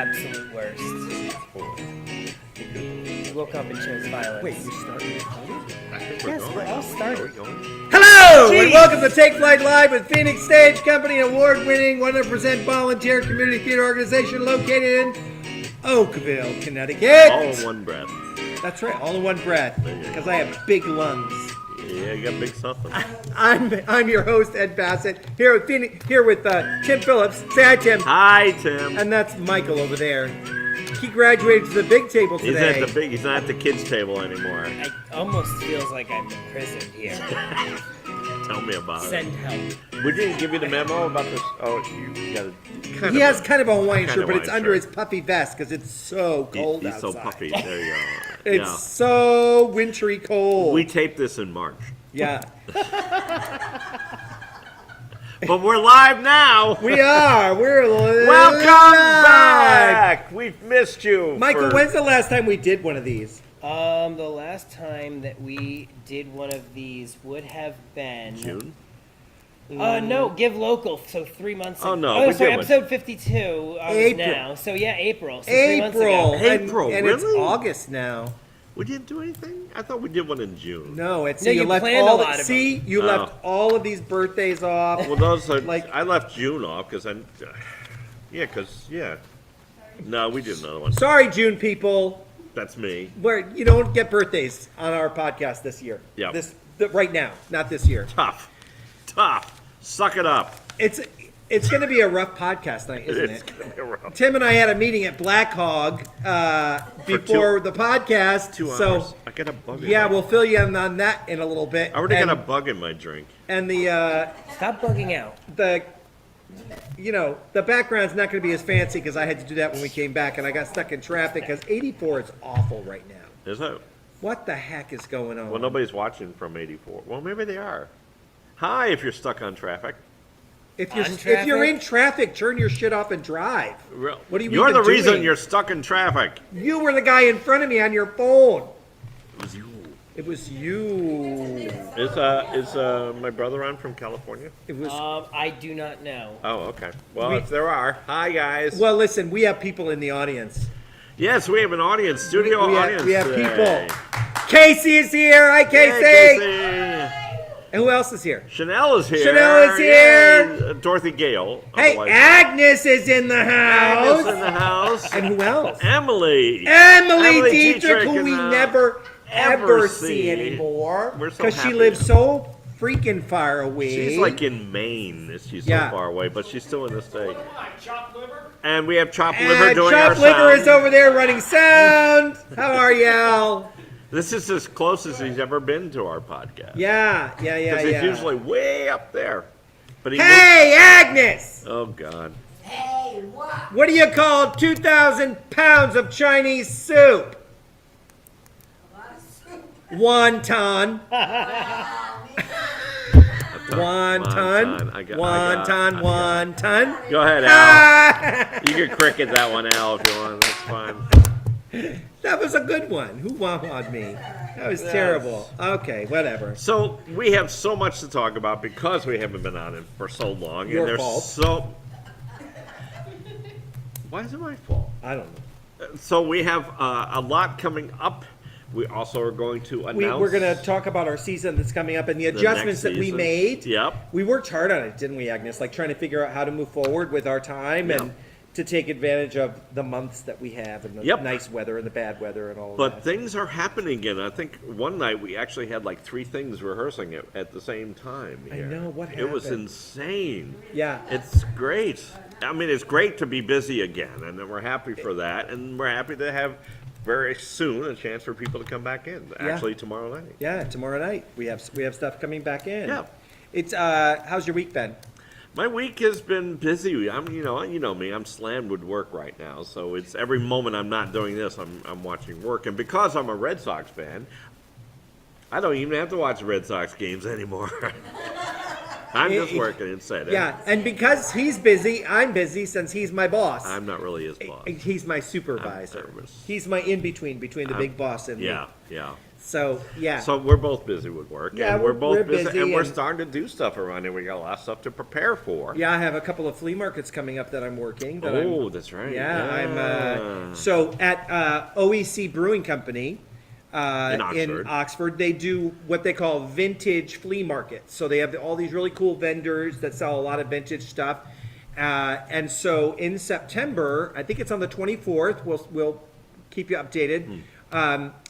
absolute worst. He woke up and chose violence. Wait, you started recording? Yes, we're all started. Hello, and welcome to Take Flight Live with Phoenix Stage Company, an award-winning 100% volunteer community theater organization located in Oakville, Connecticut. All in one breath. That's right, all in one breath, because I have big lungs. Yeah, you got big something. I'm your host, Ed Bassett, here with Tim Phillips. Say hi, Tim. Hi, Tim. And that's Michael over there. He graduated to the big table He's today. he's not at the kids' table anymore. It almost feels like I'm imprisoned here. Tell me about Send it. help. We didn't give you the memo about this. Oh, you got it. He has kind of a Hawaiian kind shirt, of but it's Hawaiian under shirt. his puffy vest because it's so cold He's outside. so puffy. There you go. It's Yeah. so wintry cold. We taped this in March, Yeah, but we're live now. we are. We're Welcome live. back. We've missed you. Michael, for- when's the last time we did one of these? The last time that we did one of these would have been June? No, give local. So 3 months. Oh, no, Oh, we sorry, did one. episode 52. April. Now, so yeah, April. So 3 months April. ago. April, and it's really? August now. We didn't do anything. I thought we did one in June. No, it's No, you you left planned all a lot of see them. you Oh. left all of these birthdays off. Well, those are Like- I left June off because yeah. No, we did another one. Sorry, June people. That's me. Where you don't get birthdays on our podcast this year. Yeah. Right now, not this year. Tough. Suck it up. It's going to be a rough podcast night, isn't It's it? gonna be rough. Tim and I had a meeting at Black Hog before the podcast. 2 hours. So I got a bug. yeah, in we'll fill you in on that in a little bit. I already and, got a bug in my drink. and Stop bugging out. the the background's not going to be as fancy because I had to do that when we came back, and I got stuck in traffic because 84 is awful right now. Is it? What the heck is going on? Well, nobody's watching from 84. Well, maybe they are. Hi, if you're stuck on traffic. If On you're in traffic, turn your shit off and drive. What are you You're even the reason doing? you're stuck in traffic. You were the guy in front of me on your phone. It was you. It was you. Is my brother on from California? It was. I do not know. Oh, okay. Well, We- if there are, hi guys. Well, listen, we have people in the audience. Yes, we have an audience, studio audience. We have today. people. Casey is here. Hi, Casey. Hey, Casey. And who else is here? Chanel is here. Chanel is here. Yay. Dorothy Gale. Hey, otherwise- Agnes is in the Agnes house. in the house. And who else? Emily. Emily Dietrich, Dietrich who in we the- never ever ever see. see anymore We're so because she happy. lives so freaking far away. She's like in Maine. She's so Yeah. far away, but she's still in the state. And we have Chopped Liver and doing our Chop Liver sound. is over there running sound. How are you, Al? This is as close as he's ever been to our podcast. Yeah. Because he's usually way up there. But he Hey, Agnes! Oh, God. Hey, what? What do you call 2,000 pounds of Chinese soup? A lot of soup. Wonton. Wonton. I got Wonton. Go ahead, Al. You can cricket that one, Al, if you want. That's fine. That was a good one. Who wah-wah'd me? That was terrible. Okay, whatever. So we have so much to talk about because we haven't been on it for so long. Your and there's fault. so. Why is it my fault? I don't know. So we have a lot coming up. We also are going to announce. We're going to talk about our season that's coming up and the the adjustments next that we season. made. Yep. We worked hard on it, didn't we, Agnes? Like trying to figure out how to move forward with our time Yeah. and to take advantage of the months that we have and the Yep. nice weather and the bad weather and all of But that. things are happening again. I think one night we actually had like 3 things rehearsing at the same time. I Here. know, what It was happened? insane. Yeah. It's great. I mean, it's great to be busy again, and we're happy for that. And we're happy to have very soon a chance for people to come back in. Actually, tomorrow night. Yeah, tomorrow night we have stuff coming back in. Yeah. It's how's your week been? My week has been busy. You know me. I'm slammed with work right now. So it's every moment I'm not doing this, I'm watching work. And because I'm a Red Sox fan, I don't even have to watch Red Sox games anymore. I'm just working instead. Yeah, and because he's busy, I'm busy since he's my boss. I'm not really his boss. He's my supervisor. I'm nervous. He's my in between the big boss and me. Yeah. So yeah. So we're both busy with work, Yeah, and we're we're both busy, busy and we're and- starting to do stuff around here. We got a lot of stuff to prepare for. Yeah, I have a couple of flea markets coming up that I'm working. That Oh, I'm, that's right. Yeah, I'm. Yeah. So at OEC Brewing Company In Oxford. they do what they call vintage flea markets. So they have all these really cool vendors that sell a lot of vintage stuff. And so in September, I think it's on the 24th. We'll keep you updated.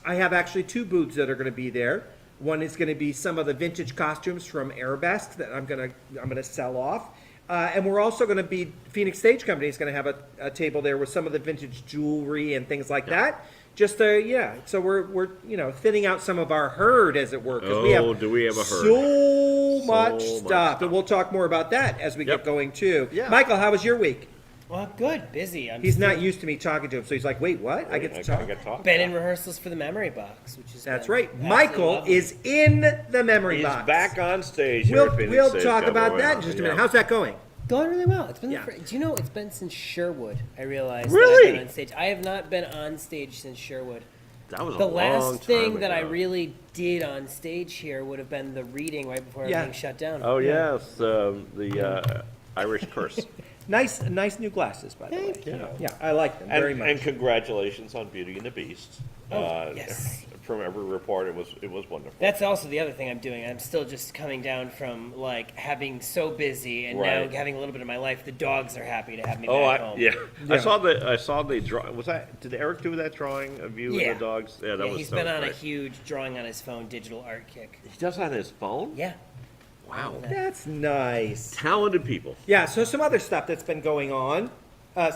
I have actually 2 booths that are going to be there. One is going to be some of the vintage costumes from Arabesque that I'm gonna sell off. And we're also going to be, Phoenix Stage Company is going to have a table there with some of the vintage jewelry and things like that. Just so we're thinning out some of our herd, as it were. 'Cause Do we have a herd? So much much stuff, stuff. and we'll talk more about that as we Yep. get going too. Yeah. Michael, how was your week? Well, good, busy. He's not used to me talking to him, so he's like, "Wait, what? I get to talk." been in rehearsals for the Memory Box, which is That's been right. absolutely Michael lovely. is in the memory He's box. back on stage. Here at Phoenix We'll Stage talk Company. about that in just a minute. Yeah. How's that going? going really well. It's been Yeah. do you know it's been since Sherwood? I realized Really? that I've been on stage. I have not been on stage since Sherwood. That was The a long last thing time that I ago. really did on stage here would have been the reading right before Yeah. everything shut down. Oh yes, the Irish Curse. Nice new glasses, by the way. Thank you. Yeah, I like them very much. And congratulations on Beauty and the Beast. Yes. From every report, it was wonderful. That's also the other thing I'm doing. I'm still just coming down from like having so busy and Right. now having a little bit of my life. The dogs are happy to have me Oh, back home. yeah. Yeah. I saw the draw. Was that? Did Eric do that drawing of you Yeah. and the dogs? Yeah, that Yeah, was. he's that been was on a great. huge drawing on his phone, digital art kick. He does that on his phone. Yeah. Wow. That's nice. Talented people. Yeah, so some other stuff that's been going on.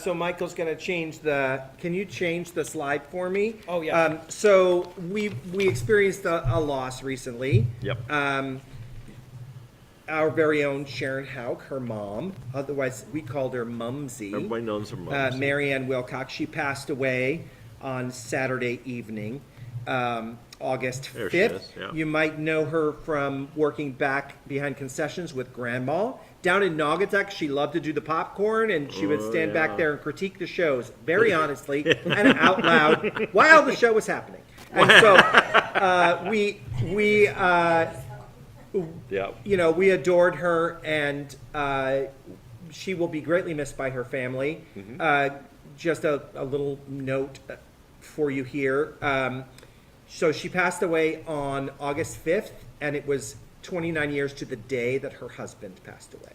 So Michael's going to change can you change the slide for me? Oh, yeah. So we experienced a loss recently. Yep. Our very own Sharon Hauk, her mom, otherwise we called her Mumsy. Everybody knows her mom. Marianne Wilcox. She passed away on Saturday evening, August There she 5th. is, yeah. You might know her from working back behind concessions with Grandma. Down in Naugatuck, she loved to do the popcorn, and she would stand back there and critique the shows very honestly and out loud while the show was happening. And so Yep. we adored her, and she will be greatly missed by her family. Just a little note for you here. So she passed away on August 5th, and it was 29 years to the day that her husband passed away.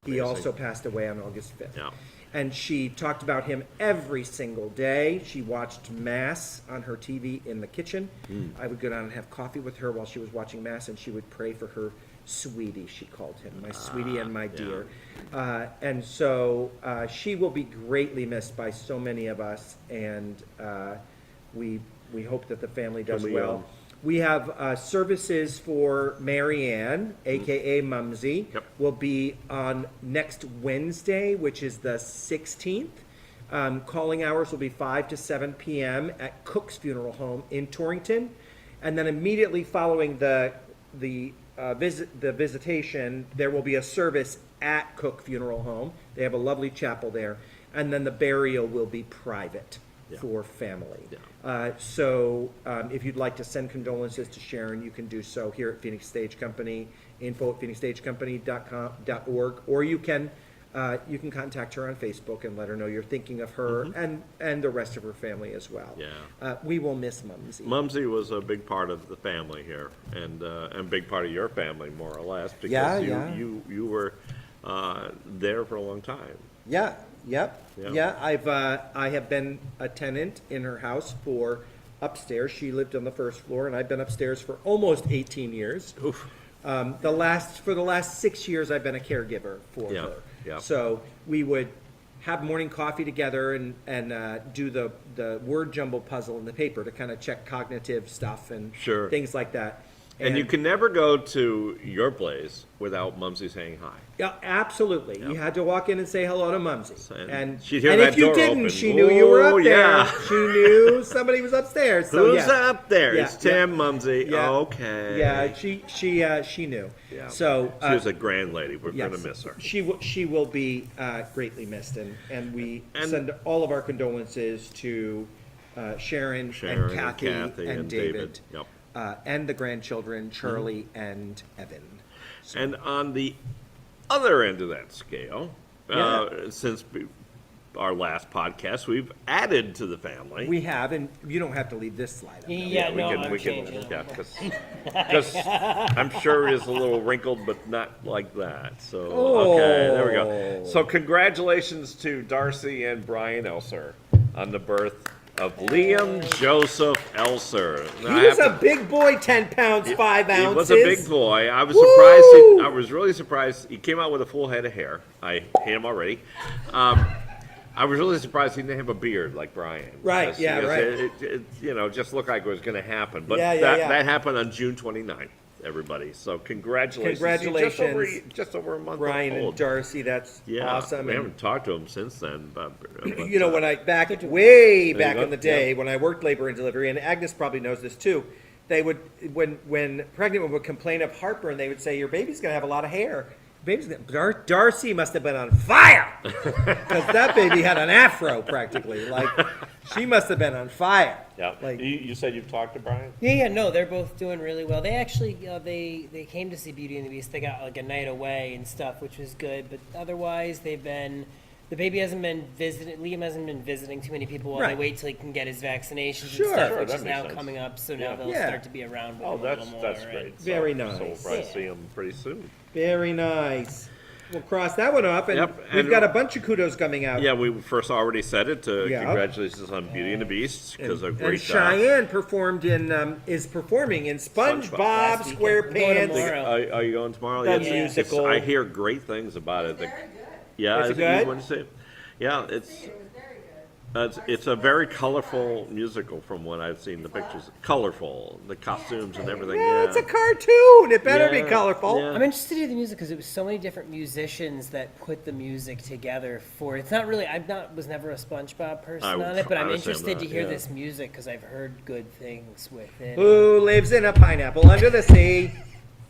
He also passed away on August 5th. Yeah. And she talked about him every single day. She watched Mass on her TV in the kitchen. I would go down and have coffee with her while she was watching Mass, and she would pray for her sweetie, she called him, my sweetie and my dear. And so she will be greatly missed by so many of us, and we hope that the family does we, well. We have services for Marianne, aka Mumsy. Yep. Will be on next Wednesday, which is the 16th. Calling hours will be 5 to 7 p.m. at Cook's Funeral Home in Torrington, and then immediately following the visitation, there will be a service at Cook Funeral Home. They have a lovely chapel there, and then the burial will be private for family. So if you'd like to send condolences to Sharon, you can do so here at Phoenix Stage Company, info@phoenixstagecompany.org, or you can contact her on Facebook and let her know you're thinking of her and the rest of her family as well. Yeah. We will miss Mumsy. Mumsy was a big part of the family here, and a big part of your family, more or less, because Yeah, you were there for a long time. Yeah. Yep. Yeah. Yeah. I have been a tenant in her house for upstairs. She lived on the first floor, and I've been upstairs for almost 18 years. Oof. For the last 6 years, I've been a caregiver for Yeah, her. yeah. So we would have morning coffee together and do the word jumble puzzle in the paper to kind of check cognitive stuff and Sure. things like that. And you can never go to your place without Mumsy saying hi. Yeah, absolutely. You had to walk in and say hello to Mumsy. And she'd hear and that if you door didn't, open. she knew you were Oh, up there. yeah. She knew somebody was upstairs. So Who's yeah. up there? Yeah, It's Tim, Mumsy. Yeah. Okay. Yeah, she knew. Yeah. So She was a grand lady. We're yes, going to miss her. She will be greatly missed, and we send all of our condolences to Sharon Sharon and Kathy and David. Yep. and the grandchildren, Charlie and Evan. And on the other end of that scale, since our last podcast, we've added to the family. We have, and you don't have to leave this slide up. Yeah, no, I'm we can, changing. yeah, because I'm sure it's a little wrinkled, but not like that. So, okay, there we go. So, congratulations to Darcy and Brian Elser on the birth of Liam Joseph Elser. He was a big boy, 10 pounds, 5 ounces. He was a big boy. I was surprised. I was really surprised. He came out with a full head of hair. I hate him already. I was really surprised he didn't have a beard like Brian. Right, yeah, right. It just looked like it was going to happen. But Yeah. that happened on June 29th, everybody. So congratulations. Congratulations. Just over a month Brian old. and Darcy, that's awesome. We And, haven't talked to him since then. But you know, when I way There you back go. in the day, Yeah. when I worked labor and delivery, and Agnes probably knows this too, they would, when pregnant women would complain of heartburn, they would say, your baby's going to have a lot of hair. Darcy must have been on fire because that baby had an afro practically. Like, she must have been on fire. Yeah. Like, You said you've talked to Brian? Yeah, no, they're both doing really well. They actually, they came to see Beauty and the Beast. They got like a night away and stuff, which was good. But otherwise, the baby hasn't been visiting. Liam hasn't been visiting too many people while Right. they wait till he can get his vaccinations Sure. and stuff, Sure, which that is makes now sense. coming up. So now Yeah. they'll Yeah. start to be around with Oh, him a little more. that's and- great. Very So we'll nice. probably Yeah. see him pretty soon. very nice. We'll cross that one off, and Yep, we've and- got a bunch of kudos coming out. Yeah, we first already said it. Yeah. Congratulations on Beauty and the Beast because of And great job. Cheyenne is performing in SpongeBob Last weekend. We're going SquarePants. tomorrow. Are you going tomorrow? That Yes. musical. I hear great things about it. Very good. Yeah, Is it you good? want to say? Yeah, It was very good. it's a very colorful musical from what I've seen the pictures. Colorful, the costumes and everything. Yeah, Yeah, it's a cartoon. It better be Yeah, colorful. yeah. I'm interested to hear the music because it was so many different musicians that put the music together for it. It's not really. Was never a SpongeBob person I on it, but I'm honestly am interested to not, hear yeah. this music because I've heard good things with it. Who lives in a pineapple under the sea?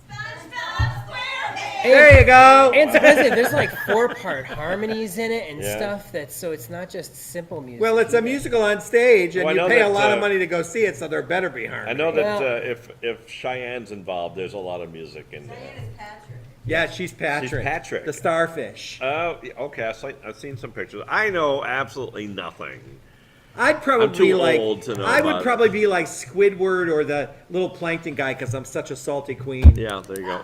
SpongeBob SquarePants. There you go. And surprisingly, there's like 4-part harmonies in it and Yeah. stuff. So it's not just simple music. Well, it's a musical on stage, and Well, I you know pay a that, lot of money to go see it, so there better be harmony. I know that Well- if Cheyenne's involved, there's a lot of music in there. Diane is Patrick. Yeah, she's Patrick. Patrick. The starfish. Oh, yeah, okay. I've seen some pictures. I know absolutely nothing. I'd probably I'm too be like, old to know I would about it. probably be like Squidward or the little plankton guy because I'm such a salty queen. Yeah, there you go.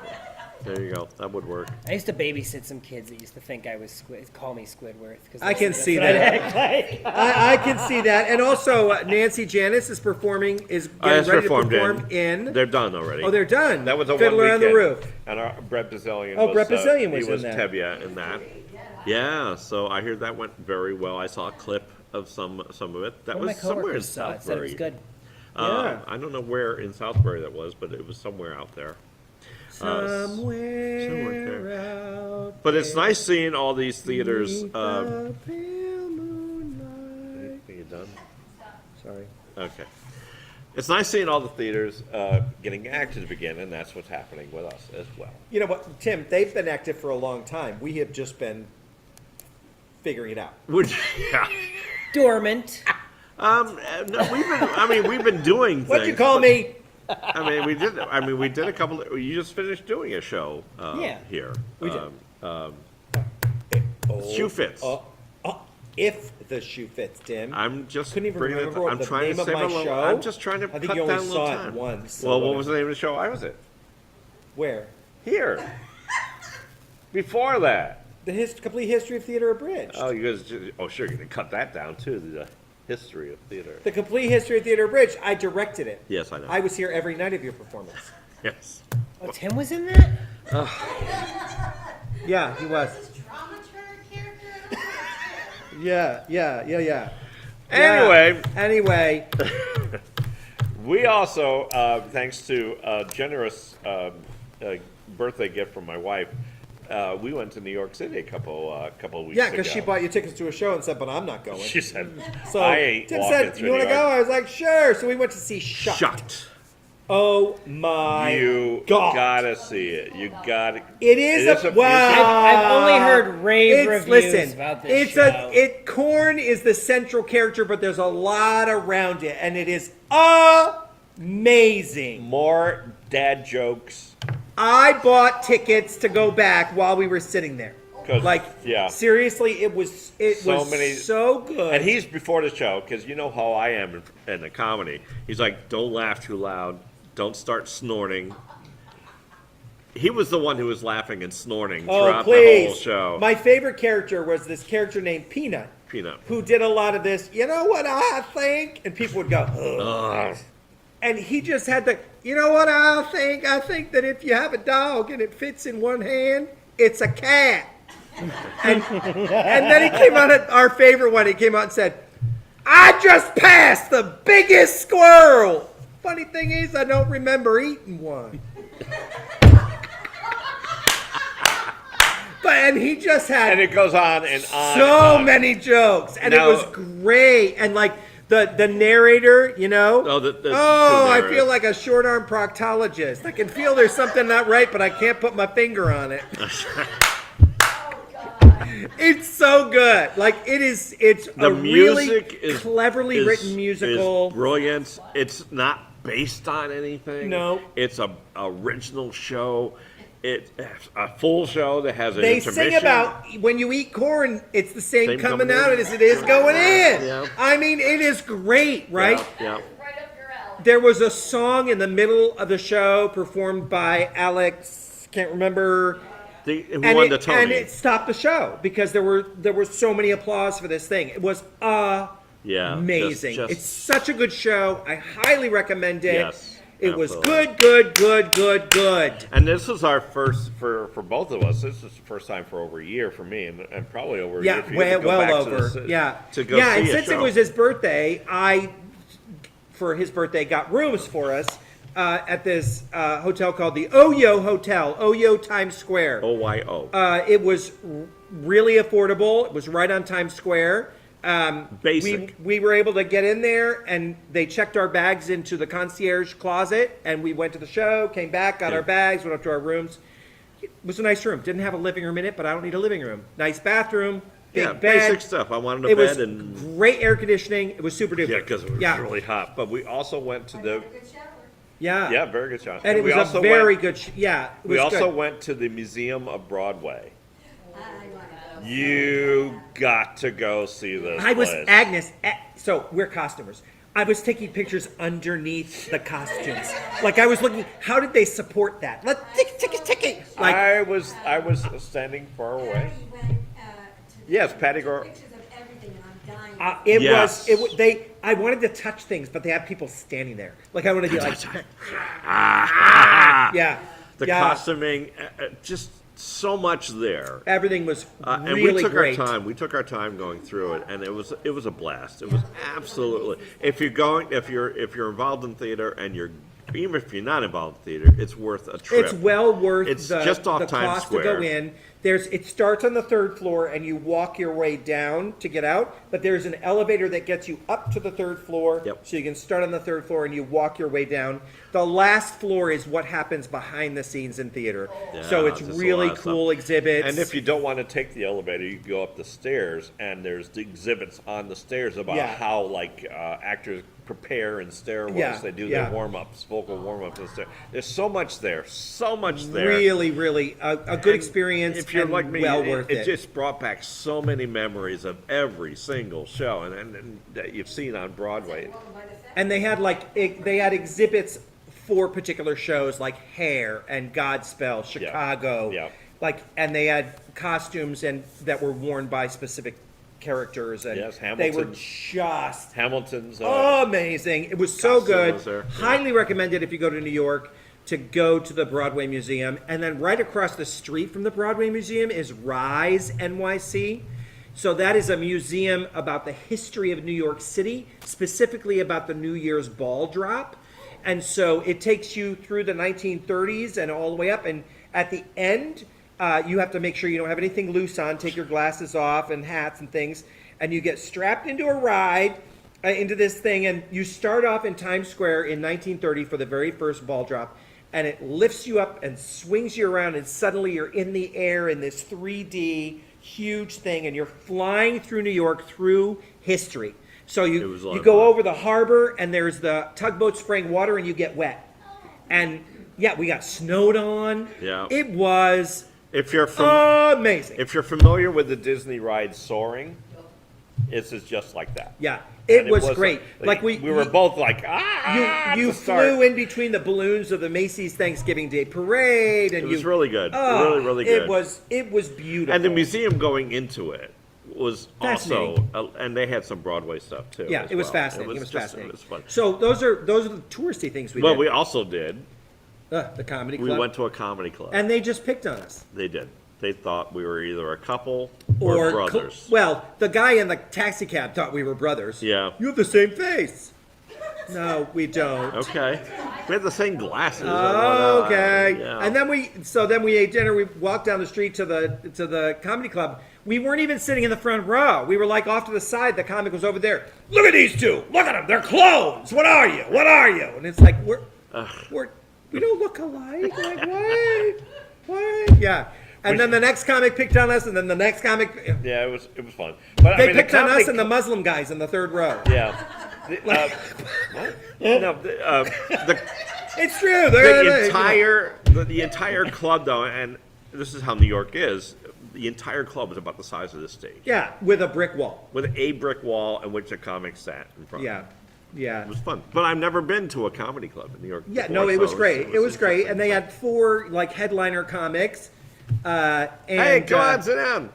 There you go. That would work. I used to babysit some kids that used to think I was call me Squidward. I can see what I that. act like. I can see that. And also, Nancy Janis is performing, is getting That's ready to performed perform in. They're done already. Oh, they're done. That was a Fiddler one on the weekend. Roof. And our Brett Bazillion. Oh, Brett Bazillion was he was in that. Tevye in that. Yeah, so I heard that went very well. I saw a clip of some of it. That One of my was somewhere in coworkers saw it, said it was Southbury. good. Yeah. I don't know where in Southbury that was, but it was somewhere out there. Somewhere out But it's nice seeing all these theaters. beneath the pale moonlight. Are you done? Sorry. Okay. It's nice seeing all the theaters getting active again, and that's what's happening with us as well. You know what, Tim? They've been active for a long time. We have just been figuring it out. Which, yeah. Dormant. No, we've been doing things. What'd you call but- me? we did a couple. You just finished doing a show Yeah. here. We did. Shoe fits. If the shoe fits, Tim. I'm just couldn't even bringing it. remember I'm the trying name to of save my a little. show. I'm just trying to I think cut you only down a saw little it time. once, so Well, what whatever. was the name of the show? I was it Where? here. Before that. The complete history of theater abridged. Oh, you guys. Oh, sure. You're gonna cut that down too. The history of theater. The complete history of theater abridged. I directed it. Yes, I know. I was here every night of your performance. Yes. Oh, Tim was in that? Yeah, he was. This dramaturg character. Yeah. Anyway. Anyway, We also, thanks to a generous birthday gift from my wife, we went to New York City a couple weeks yeah, ago. because she bought you tickets to a show and said, "But I'm not going." She said, So I ain't Tim walking said, through "You want to New go?" York." I was like, "Sure." So we went to see Shut. Shut. Oh my You God! gotta see it. You gotta. It is a musical. wow. I've only heard rave reviews listen, about this show. Korn is the central character, but there's a lot around it, and it is Amazing. More dad jokes. I bought tickets to go back while we were sitting there. 'Cause, Like, yeah. seriously, it was So many- so good. And he's before the show, because you know how I am in the comedy. He's like, don't laugh too loud. Don't start snorting. He was the one who was laughing and snorting throughout the whole show. My favorite character was this character named Peanut, Peanut. who did a lot of this. You know what I think, and people would go, ugh. Ugh. And he just had the, you know what I think? I think that if you have a dog and it fits in one hand, it's a cat. And then he came out at our favorite one. He came out and said, I just passed the biggest squirrel. Funny thing is, I don't remember eating one. And he just had And it goes on and on. so and on. many jokes. And Now- it was great. And like the narrator, you know? Oh, the two I narrators. feel like a short arm proctologist. I can feel there's something not right, but I can't put my finger on it. It's so good. Like it's The a really music is cleverly written musical. Is brilliant. It's not based on anything. No. It's a original show. It's a full show that has an They intermission. sing about when you eat corn, it's the same, Same coming coming out in. as it is going in. Yeah. I mean, it is great, right? Yeah. Right up your alley. There was a song in the middle of the show performed by Alex, can't remember, Who won the Tony? and it stopped the show because there were so many applause for this thing. It was Yeah, amazing. just- It's such a good show. I highly recommend it. Yes, it was absolutely. good. And this is our first for both of us. This is the first time for over a year for me, and probably over a year Yeah, for you to go well back over. to this, yeah, to go yeah. see And a since it show. was his birthday, for his birthday, got rooms for us at this hotel called the Oyo Hotel, Oyo Times Square. OYO. It was really affordable. It was right on Times Square. Basic. We were able to get in there, and they checked our bags into the concierge closet, and we went to the show, came back, got Yeah. our bags, went up to our rooms. It was a nice room. Didn't have a living room in it, but I don't need a living room. Nice bathroom, big Yeah, bed. basic stuff. I wanted a It bed was and great air conditioning. It was super duper. yeah, because it was yeah. really hot. But we also went to the Good shower. Yeah. very good shot. And it we was also a very went, good. Yeah. It We was also good. went to the Museum of Broadway. I like You got to go see this. I was place. Agnes. So we're costumers. I was taking pictures underneath the costumes. Like I was looking. How did they support that? Let's ticket. Like I was standing far away. Yes, Patty Gore. Pictures of everything, and I'm dying. it Yes. was. I wanted to touch things, but they had people standing there. Like I wanted to be like, yeah, The yeah. costuming, just so much there. Everything was And really we took great. our time. We took our time going through it, and it was a blast. It was absolutely. If you're involved in theater, and even if you're not involved in theater, it's worth a trip. It's well worth It's the, just off the Times cost to go Square. in. It starts on the third floor and you walk your way down to get out, but there's an elevator that gets you up to the third floor. Yep. So you can start on the third floor and you walk your way down. The last floor is what happens behind the scenes in theater. So it's just a really lot of cool stuff. exhibits. And if you don't want to take the elevator, you can go up the stairs, and there's the exhibits on the stairs about Yeah. how actors prepare in stairwells. Yeah, They do yeah. their warm-ups, vocal warm-ups. And stuff. There's so much there, really, really a good And experience. If you're and like me, well worth it it. just brought back so many memories of every single show, and that you've seen on Broadway. And they had they had exhibits for particular shows like Hair and Godspell, Chicago. Yeah. And they had costumes and that were worn by specific characters, and Yes, they were Hamilton. just Hamilton's. amazing. It was so Costume good. was there. Highly recommended if you go to New York to go to the Broadway Museum. And then right across the street from the Broadway Museum is Rise NYC. So that is a museum about the history of New York City, specifically about the New Year's ball drop. And so it takes you through the 1930s and all the way up. And at the end, you have to make sure you don't have anything loose on, take your glasses off and hats and things. And you get strapped into a ride, into this thing. And you start off in Times Square in 1930 for the very first ball drop. And it lifts you up and swings you around. And suddenly you're in the air in this 3D huge thing. And you're flying through New York through history. So It was a lot you of go fun. over the harbor, and there's the tugboat spraying water, and you get wet. And yeah, we got snowed on. Yeah. It was If you're amazing. if you're familiar with the Disney ride Soaring, this is just like that. Yeah, And it was great. Like we were both like, ah. you to start. flew in between the balloons of the Macy's Thanksgiving Day Parade, and It was you really good. Oh, Really, really good. It was beautiful. And the museum going into it was also, Fascinating. and they had some Broadway stuff too. Yeah, as it was well. fascinating. It was just- fascinating. It was fun. So those are the touristy things we Well, did. we also did. The comedy We club, went to a comedy club. and they just picked on us. They did. They thought we were either a couple or brothers. Well, the guy in the taxi cab thought we were brothers. Yeah. You have the same face. No, we don't. Okay. We had the same glasses. Okay. Yeah. And then we ate dinner. We walked down the street to the comedy club. We weren't even sitting in the front row. We were like off to the side. The comic was over there. Look at these two. Look at them. They're clones. What are you? What are you? And it's like we don't look alike. Like what? Yeah. And then the next comic picked on us, and then the next comic. Yeah, it was fun. But They I mean, picked on us comedy and the Muslim guys in the third row. Yeah. What? No, It's true. They're, the entire club though, and this is how New York is. The entire club was about the size of this stage, Yeah, with a brick wall. with a brick wall in which a comic sat in front. Yeah. Yeah. It was fun. But I've never been to a comedy club in New York. Yeah, before, no, it so was great. It was great, interesting. and they had 4 like headliner comics. And, Hey, come on, sit down.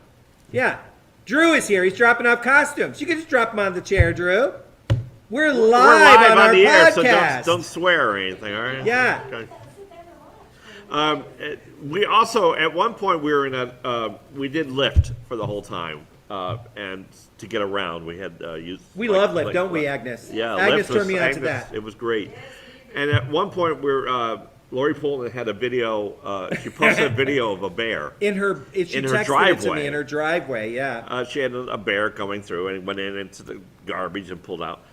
Yeah, Drew is here. He's dropping off costumes. You can just drop them on the chair, Drew. We're live on our the air, so podcast. don't swear or anything, all right? Yeah. Okay. We also, at one point, we were in we did Lyft for the whole time, and to get around, we had used. We love Lyft, don't we, Agnes? Yeah, Agnes Lyft turned me on to Agnes, that. It was great. And at one point, Lori Poulton had a video. She posted a video of a bear. She in her texted it to driveway. me in her driveway. Yeah. She had a bear going through and went into the garbage and pulled out.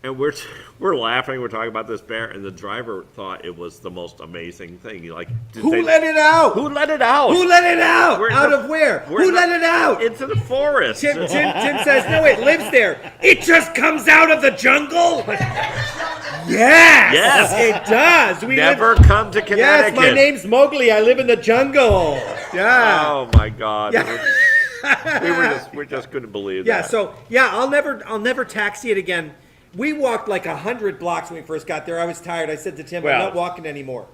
And we're laughing. We're talking about this bear, and the driver thought it was the most amazing thing. Like, Who let it out? Who let it out? Who let it out? We're in Out the- of where? we're Who in let the- it out? Into the forest. Tim says, no, it lives there. It just comes out of the jungle? Yes, Yes. it does. We Never live, come to Connecticut. yes, my name's Mowgli. I live in the jungle. Yeah. Oh my God! Yeah. We just couldn't believe Yeah, that. so yeah, I'll never taxi it again. We walked like 100 blocks when we first got there. I was tired. I said to Tim, Well- I'm not walking anymore.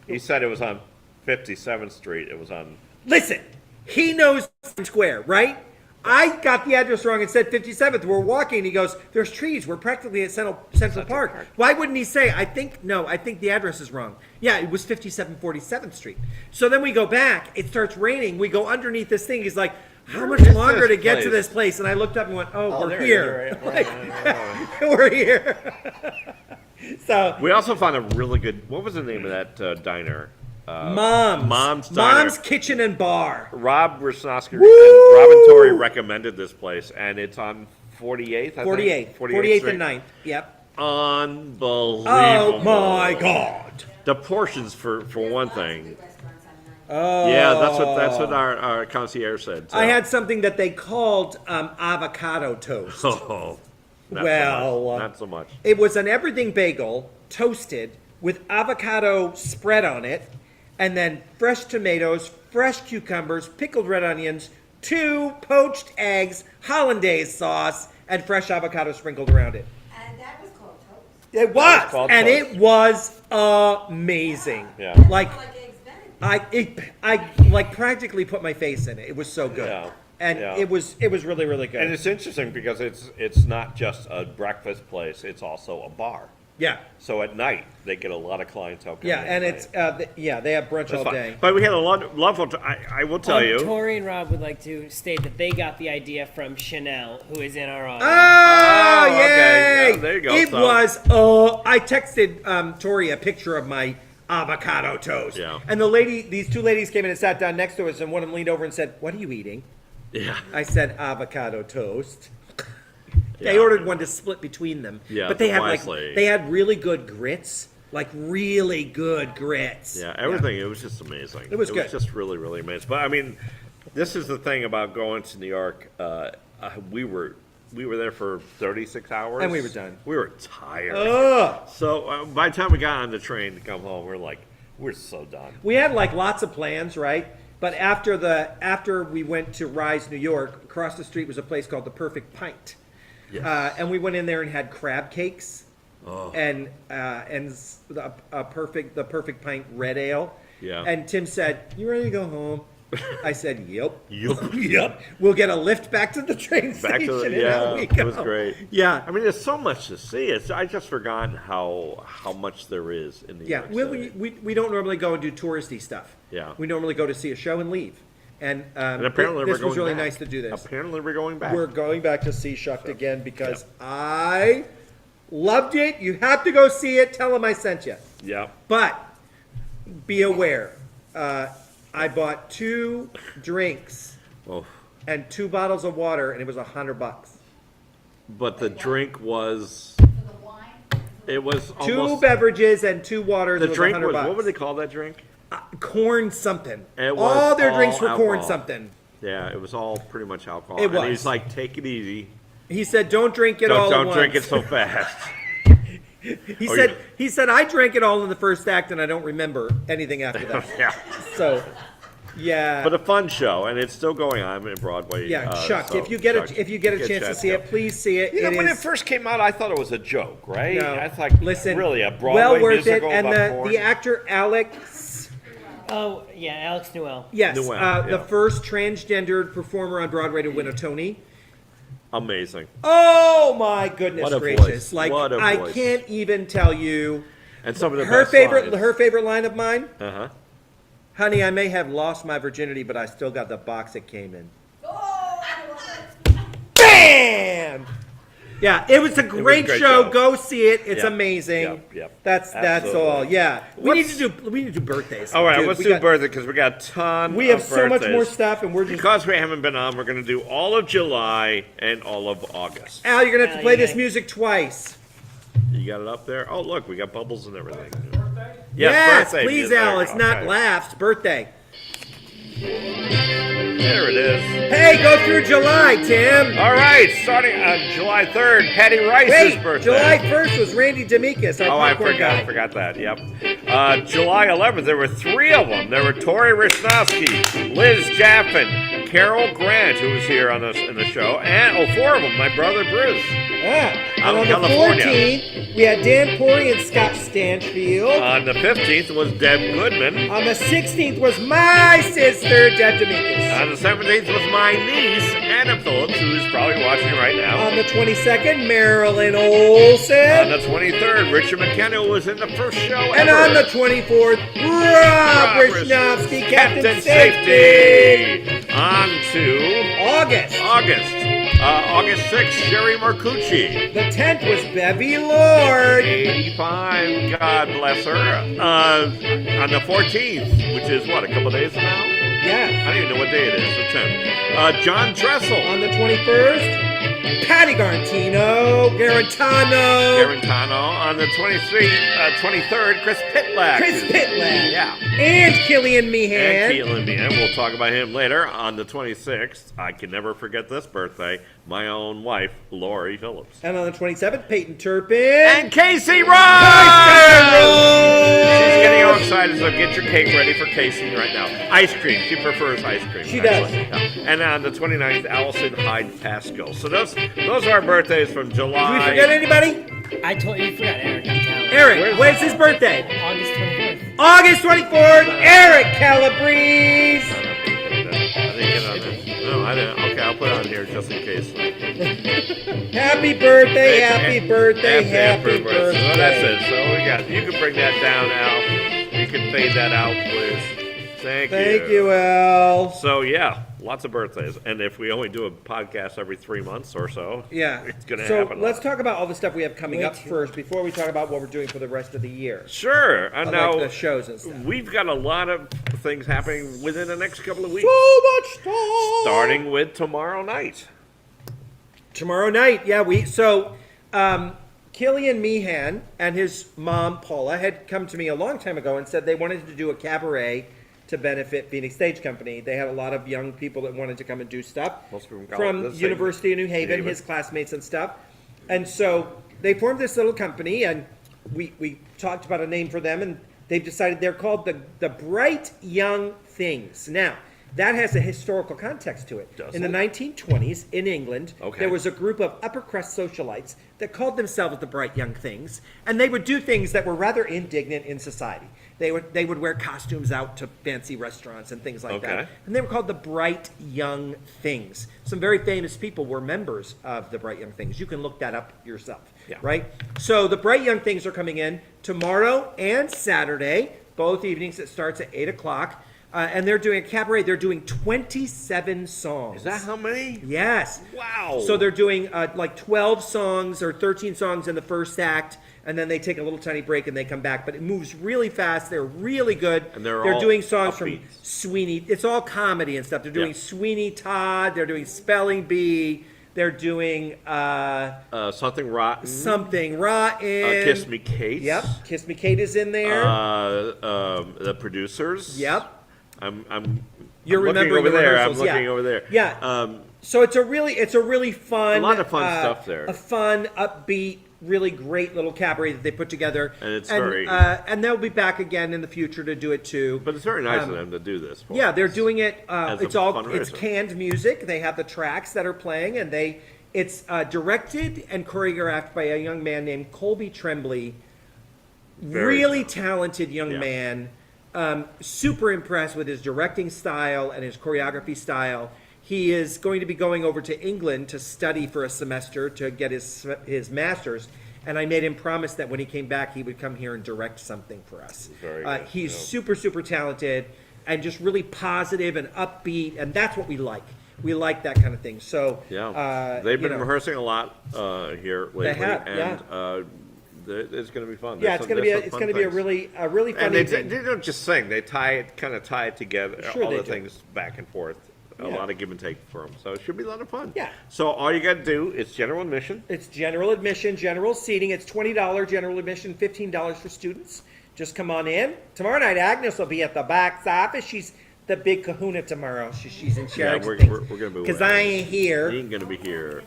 He said it was on 57th Street. It was on. Listen, he knows Square, right? I got the address wrong and said 57th. We're walking. He goes, "There's trees. We're practically at Central Park." Why wouldn't he say? I think the address is wrong. Yeah, it was 5747th Street. So then we go back. It starts raining. We go underneath this thing. He's like, "How Where much is longer this to get to place?" this place?" And I looked up and went, "Oh, we're there it here. is, right. We're here." So We also found a really good. What was the name of that diner? Mom's Diner. Kitchen and Bar. Rob Rosnowski and Woo! Robin Torrey recommended this place, and it's on 48th. 48th and 9th. Yep. Unbelievable. Oh my God. The portions for one thing. Restaurants on night. Oh. Yeah, that's what our concierge said. So. I had something that they called avocado toast. Oh, not Well, so much. Not so much. It was an everything bagel, toasted, with avocado spread on it, and then fresh tomatoes, fresh cucumbers, pickled red onions, 2 poached eggs, hollandaise sauce, and fresh avocado sprinkled around it. And that was called toast. It was was, called and toast. it was amazing. Yeah. Like Like Eggs Benedict. I like practically put my face in it. It was so good. Yeah. And Yeah. it was really, really good. And it's interesting because it's not just a breakfast place; it's also a bar. yeah. So at night they get a lot of clientele. Coming Yeah, in and at it's night. they have brunch That's all fine. day. But we had a lovely. I will tell you. Tori and Rob would like to state that they got the idea from Chanel, who is in our audience. Oh, okay. yay! Yeah, there you go. It So- was. I texted Tori a picture of my avocado toast. Yeah. And these 2 ladies came in and sat down next to us, and one of them leaned over and said, "What are you eating?" Yeah. I said, "Avocado toast." They Yeah. ordered one to split between them. Yeah, but they had wisely. they had really good grits, like really good grits. Yeah, everything. It was just amazing. It was It good. was just really, really amazing. But I mean, this is the thing about going to New York. we were there for 36 hours. And we were done. We were tired. Ugh. So by the time we got on the train to come home, we're so done. We had like lots of plans, right? But after we went to Rise, New York, across the street was a place called the Perfect Pint, and we went in there and had crab cakes, and the Perfect Pint red ale. Yeah. And Tim said, "You ready to go home?" I said, "Yep." Yup. Yep. We'll get a lift back to the train Back station. to the, and yeah, out we it go. was great. Yeah. I mean, there's so much to see. I just forgotten how much there is in New Yeah, York we, City. we don't normally go and do touristy stuff. Yeah. We normally go to see a show and leave. And, And apparently this we're going was really back. nice to do this. Apparently we're going back. We're going back to see Shucked again because I loved it. You have to go see it. Tell them I sent you. Yeah. But be aware, I bought 2 drinks Oh, and 2 bottles of water, and it was $100. but the drink was. For the wine. It was 2 almost. beverages and 2 waters. The was drink $100. was. What would they call that drink? Corn something. It was all their drinks all were corn alcohol. something. Yeah, it was all pretty much alcohol. It And was. he's like, take it easy. He said, "Don't drink it all at Don't once." drink it so fast. He Oh, said, yeah. "He said I drank it all in the first act, and I don't remember anything after that." Yeah. So, yeah, But a fun show, and it's still going on in Broadway. yeah, Shucked. so if you get Shucked. a chance to chance, see it, please see it. You know, It when it is- first came out, I thought it was a joke, right? no, I thought, listen, really, a Broadway well worth it. musical And about porn? the actor Alex, Oh, yeah, Alex Newell. yes, Newell, the yeah. first transgendered performer on Broadway to win a Tony. Amazing. Oh my goodness What a gracious! voice. Like What a I voice. can't even tell you And some of the her best favorite lines. her favorite line of mine. Uh-huh. Honey, I may have lost my virginity, but I still got the box it came in. Oh, I love it. Bam! Yeah, it was a great, great show. show. Go see it. It's Yep, amazing. yep. That's Absolutely. all. Yeah, we need What's- to do birthdays. All right, dude. let's We do got- birthday because we got a ton We have of so much birthdays. more stuff, and we're just. Because we haven't been on, we're going to do all of July and all of August. Al, you're gonna have to Al, play you this gotta- music twice. You got it up there? Oh, look, we got bubbles and everything. Yes, birthday please, music. Al. It's not Okay. laughs. Birthday. There it is. Hey, go through July, Tim. All right, starting on July 3rd, Patty Rice's Wait, birthday. July 1st was Randy D'Amicis, our Oh, I popcorn guy. forgot that. Yep. July 11th, there were 3 of them. There were Tori Rishnowski, Liz Jaffin, Carol Grant, who was here on in the show, and 4 of them. My brother Bruce. Yeah. Out And in on California. the 14th, we had Dan Pori and Scott Stanfield. On the 15th was Deb Goodman. On the 16th was my sister, Deb D'Amicis. On the 17th was my niece Anna Phillips, who is probably watching right now. On the 22nd, Marilyn On Olsen. the 23rd, Richard McKenna was in the first show And ever. on the 24th, Rob Rishnowski, Captain Safety. Safety. On to August. August 6th, Sherry Marcucci. The 10th was Bevy Lord. 85, God bless her. On the 14th, which is what, a couple days from now? Yeah. I don't even know what day it is, the 10th. John Dressel. On the 21st, Patty Garantino, Garantano, Garantano. On the 23rd, Chris Pitlack. Chris Pitlack, Yeah. and Killian Meehan. And Keelan Meehan. We'll talk about him later. On the 26th, I can never forget this birthday, my own wife, Lori Phillips. And on the 27th, Peyton Turpin. And Casey Rose! She's getting all excited, so get your cake ready for Casey right now. Ice cream. She prefers ice cream. She does. Yeah. And on the 29th, Allison Hyde Pasco. So those are our birthdays from July. Did we forget anybody? I told you, forgot Eric. I'm telling you. Eric, when's his birthday? August 24th. August 24th, Eric Calabrese. I didn't get on there. No, I didn't. Okay, I'll put it on here just in case. Happy birthday, happy birthday, happy So that's birthday. it. So you can bring that down, Al. You can fade that out, please. Thank you. Thank you, Al. So yeah, lots of birthdays, and if we only do a podcast every 3 months or so, Yeah. it's gonna so happen. let's talk about all the stuff we have coming Way up too first before we talk about what we're doing for the rest of the year. Sure. And Like now the shows and stuff. we've got a lot of things happening within the next couple of weeks, So much stuff. starting with tomorrow night. Tomorrow night, yeah. Killian Meehan and his mom Paula had come to me a long time ago and said they wanted to do a cabaret to benefit Phoenix Stage Company. They had a lot of young people that wanted to come and do stuff Most of them got from the same- University of New Haven, Haven. his classmates and stuff. And so they formed this little company, and we talked about a name for them, and they've decided they're called the Bright Young Things. Now, that has a historical context to it. Does In the it? 1920s in England, Okay. there was a group of upper crust socialites that called themselves the Bright Young Things, and they would do things that were rather indignant in society. They would wear costumes out to fancy restaurants and things like that. Okay. And they were called the Bright Young Things. Some very famous people were members of the Bright Young Things. You can look that up yourself, Yeah. right? So the Bright Young Things are coming in tomorrow and Saturday, both evenings. It starts at 8 o'clock. And they're doing a cabaret. They're doing 27 songs. Is that how many? Yes. Wow. So they're doing like 12 songs or 13 songs in the first act, and then they take a little tiny break and they come back. But it moves really fast. They're really good. And they're all doing songs from upbeat. Sweeney. It's all comedy and stuff. They're doing Yeah. Sweeney Todd. They're doing Spelling Bee. They're doing Something rotten. something rotten. Kiss Me Kate. Yep. Kiss Me Kate is in there. The producers. Yep. I'm You're looking remembering over the there. rehearsals, I'm looking yeah. over there. Yeah. So it's a really fun, A lot of fun stuff there. A fun, upbeat, really great little cabaret that they put together. And it's very- and they'll be back again in the future to do it too. But it's very nice of them to do this. For Yeah, they're us. doing it. As It's a all fundraiser. it's canned music. They have the tracks that are playing, and it's directed and choreographed by a young man named Colby Tremblay. Very Really talented. talented young Yeah. man. Super impressed with his directing style and his choreography style. He is going to be going over to England to study for a semester to get his master's. And I made him promise that when he came back, he would come here and direct something for us. Very good, He's yeah. super, super talented and just really positive and upbeat, and that's what we like. We like that kind of thing. So Yeah. They've been you know, rehearsing a lot here lately. have, and yeah. It's going to be fun. Yeah, There's it's some- going to be there's some it's fun going to be a things. really fun And they evening. don't just sing; they kind of tie it together. Sure all they the do. things back and forth. A Yeah. lot of give and take for them, so it should be a lot of fun. Yeah. So all you got to do is general admission. It's general admission, general seating. It's $20 general admission, $15 for students. Just come on in. Tomorrow night, Agnes will be at the box office. She's the big kahuna tomorrow. She's in Yeah, charge we're of things. going to be Because with I Agnes. ain't here. He ain't going to be here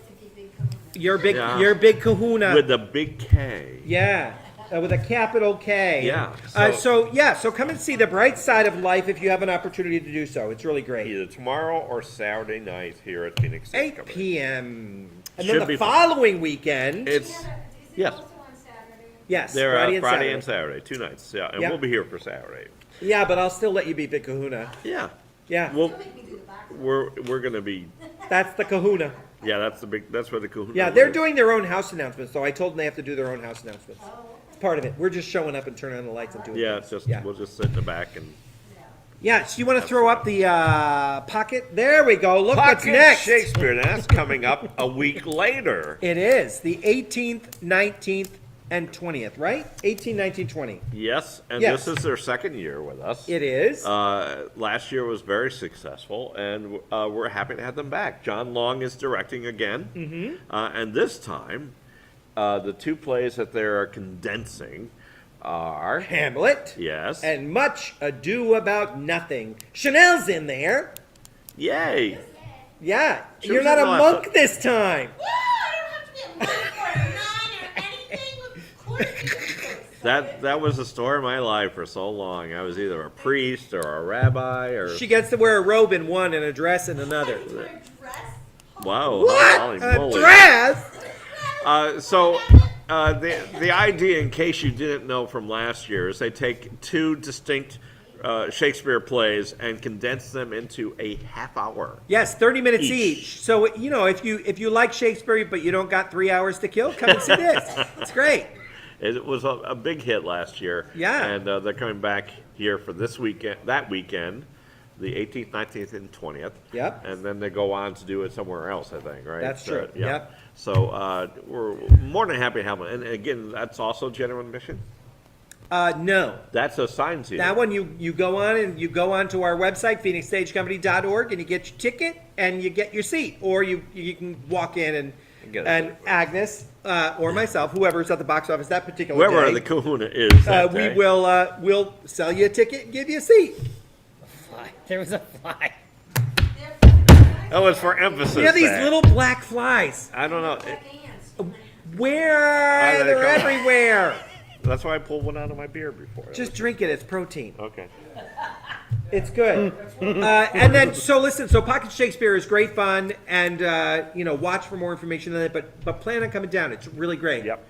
You're big. Yeah. You're big kahuna. with the big K. Yeah, with a capital K. Yeah, So come and see the bright side of life if you have an opportunity to do so. It's really great. Either tomorrow or Saturday night here at Phoenix State 8 Company. p.m. And Should then the be fun. following weekend. It's Is it Yes. also on Saturday? Yes, they're Friday, Friday, and Saturday. and Saturday, 2 nights. Yeah, and Yep. we'll be here for Saturday. Yeah, but I'll still let you be big kahuna. Yeah. Yeah, Well, Don't make me do the box. we're going to be. that's the kahuna. Yeah, that's where the Kahuna. Yeah, they're lives. doing their own house announcements, so I told them they have to do their own house announcements. It's part of it. We're just showing up and turning on the lights and doing Yeah, things. it's just Yeah. we'll just sit in the back and. Yeah, so you want to throw up the pocket? There we go. Look what's Pocket next. Shakespeare, and that's coming up a week later. It is the 18th, 19th, and 20th, right? 18, 19, 20. Yes, and Yes. this is their second year with us. It is. Last year was very successful, and we're happy to have them back. John Long is directing again, and this time, the two plays that they are condensing are Hamlet. yes, And Much Ado About Nothing. Chanel's in there. yay! Yeah, She you're was not in a the last monk one. this time. Yeah, I don't have to be a monk or a nun or anything. Of course. That was the story of my life for so long. I was either a priest or a rabbi or She gets to wear a robe in one and a dress in another. Wear a dress. wow, What? holy A moly. dress? The idea, in case you didn't know from last year, is they take two distinct Shakespeare plays and condense them into a half hour. Yes, 30 minutes Each. each. So, you know, if you like Shakespeare but you don't got 3 hours to kill, come and see this. It's great. It was a big hit last year. Yeah. And they're coming back here for this weekend, that weekend, the 18th, 19th, and 20th. Yep. And then they go on to do it somewhere else, I think, right? That's So, true. yeah. Yep. So we're more than happy to have them. And again, that's also general admission. No. That's assigned to you. That one you go on and you go on to our website, phoenixstagecompany.org, and you get your ticket and you get your seat. Or you can walk in and Get a and seat. Agnes or myself, whoever's at the box office that particular Whoever day, the kahuna is. that we day. will we'll sell you a ticket and give you a seat. There was a fly. That was for emphasis. You have these sake. little black flies. I don't know. Where? How did it They're go? everywhere. That's why I pulled one out of my beer before. Just drink it. It's protein. Okay. It's good. And then, so listen, so Pocket Shakespeare is great fun, and watch for more information on it. But plan on coming down. It's really great. Yep.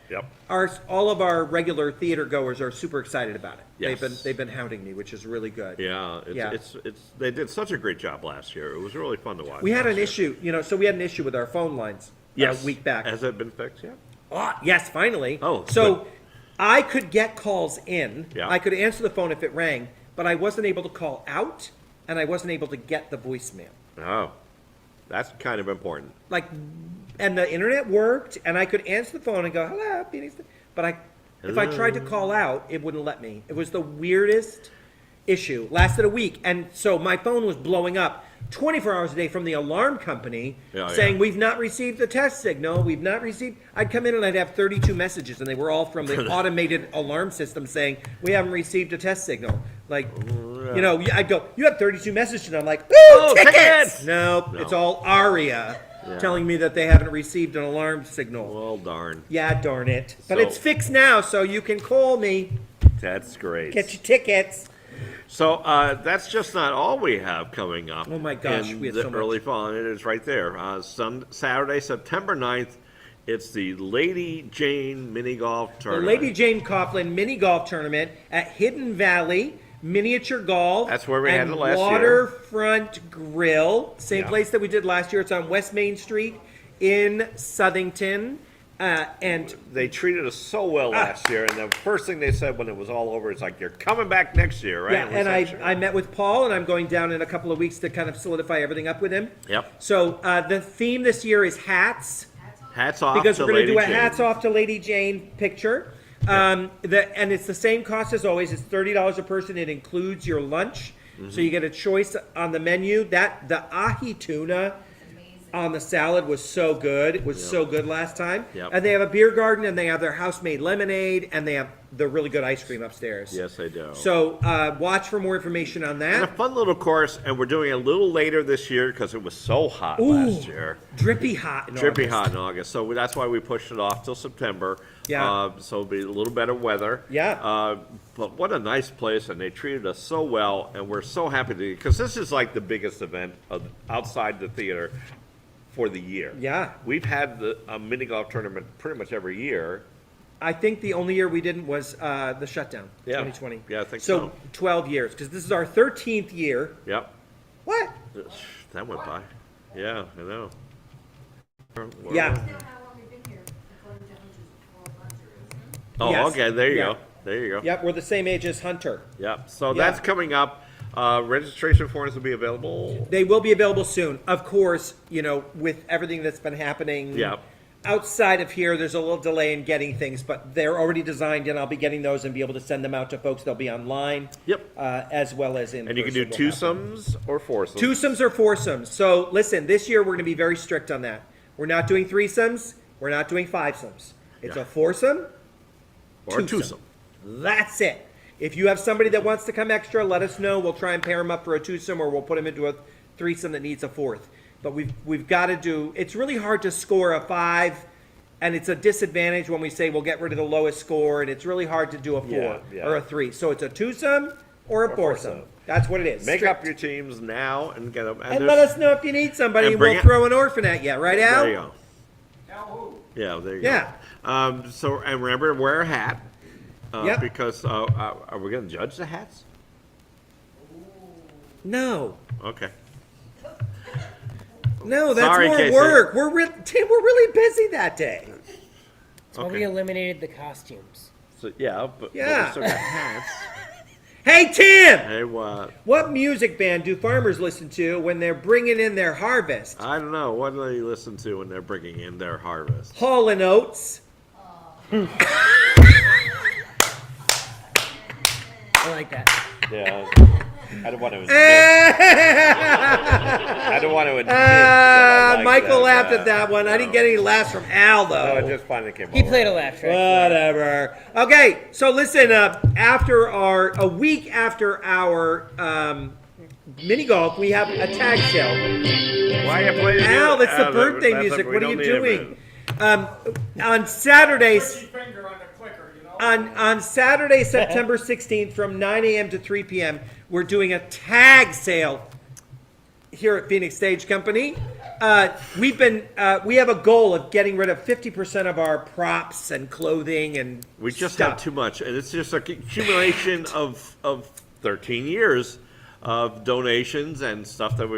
All of our regular theater goers are super excited about it. Yes. They've been hounding me, which is really good. Yeah. It's they did such a great job last year. It was really fun to watch. We had last an year. issue, so we had an issue with our phone lines Yes. a week back. Has it been fixed yet? Yes, finally. Oh, so good. I could get calls in. Yeah. I could answer the phone if it rang, but I wasn't able to call out, and I wasn't able to get the voicemail. Oh, that's kind of important. And the internet worked, and I could answer the phone and go, "Hello, Phoenix," but if I tried to call out, it wouldn't let me. It was the weirdest issue. Lasted a week, and so my phone was blowing up 24 hours a day from the alarm company saying, "We've not received the test signal. We've not received." I'd come in and I'd have 32 messages, and they were all from the automated alarm system saying, "We haven't received a test signal." I'd go, "You have 32 messages," and I'm like, "Ooh, tickets!" No, it's all ARIA telling me that they haven't received an alarm signal. Well, darn. Yeah, darn it. But So- it's fixed now, so you can call me, That's great. get your tickets. So that's just not all we have coming up. Oh my gosh, in we had the so much. early fall, and it is right there. Saturday, September 9th, it's the Lady Jane Mini Golf The Tournament. Lady Jane Coughlin Mini Golf Tournament at Hidden Valley Miniature Golf. That's where we had and it last year. Waterfront Grill, same Yeah. place that we did last year. It's on West Main Street in Southington. And They treated us so well last year, and the first thing they said when it was all over is like, "You're coming back next year, right?" yeah, we and said, "Sure." I met with Paul, and I'm going down in a couple of weeks to kind of solidify everything up with him. Yep. So the theme this year is hats. Hats off Because to we're going to Lady do a Jane. hats off to Lady Jane picture. And it's the same cost as always. It's $30 a person. It includes your lunch, so you get a choice on the menu. The ahi tuna on the salad was so good. It was so good last time. Yep. And they have a beer garden, and they have their house-made lemonade, and they have the really good ice cream upstairs. Yes, they do. So watch for more information on And a that. fun little course, and we're doing it a little later this year because it was so hot Ooh. last year. Drippy hot in Drippy August. hot in August, so that's why we pushed it off till September. Yeah. So it'll be a little better weather. Yeah. But what a nice place, and they treated us so well, and we're so happy to, because this is like the biggest event outside the theater for the year. Yeah. We've had a mini golf tournament pretty much every year. I think the only year we didn't was the shutdown, Yeah. 2020. Yeah, I think so. 12 years, because this is our 13th year. Yep. What? That went by. Yeah, I know. Yeah. Oh, Yes. okay. There you Yeah. go. There you go. Yep, we're the same age as Hunter. Yep. So Yeah. that's coming up. Registration forms will be available. They will be available soon. Of course, with everything that's been happening Yep. outside of here, there's a little delay in getting things, but they're already designed, and I'll be getting those and be able to send them out to folks. They'll be online. Yep. As well as in And you can do person. We'll have them. twosomes or foursomes. Twosomes or foursomes. So listen, this year we're going to be very strict on that. We're not doing threesomes. We're not doing fivesomes. It's Yeah. a foursome. or twosome. twosome. That's it. If you have somebody that wants to come extra, let us know. We'll try and pair them up for a twosome, or we'll put them into a threesome that needs a fourth. But we've got to do. It's really hard to score a 5, and it's a disadvantage when we say we'll get rid of the lowest score, and it's really hard to do a 4 Yeah. or a 3. So it's a twosome or a foursome. foursome. That's what it is. Make Strict. up your teams now and get them. And let us know if you need somebody. And bring We'll it- throw an orphan at you, right, Al? There you go. Yeah, there you Yeah. go. So and remember, wear a hat. Yep. Because are we going to judge the hats? No. Okay. No, that's Sorry, more Casey. work. Tim, we're really busy that day. That's why we Okay. eliminated the costumes. So yeah, but Yeah. we still got hats. Hey, Tim! Hey, what? What music band do farmers listen to when they're bringing in their harvest? I don't know. What do they listen to when they're bringing in their harvest? Hall and Oates. I like that. Yeah. I don't want to admit. Ah, I don't want to admit. that I like Michael that. laughed at that one. I didn't get any laughs from Al, No, I though. just finally came He over. played a laugh track. Whatever. Okay, so listen. A week after our mini golf, we have a tag sale. Why are you playing? Al, that's the Ah, birthday that's music. we What are don't you need it, doing? man. On Saturday, Finger on the clicker, you know? on Saturday, September 16th, from 9 a.m. to 3 p.m., we're doing a tag sale here at Phoenix Stage Company. We have a goal of getting rid of 50% of our props and clothing and We just stuff. have too much, and it's just a accumulation of 13 years of donations and stuff that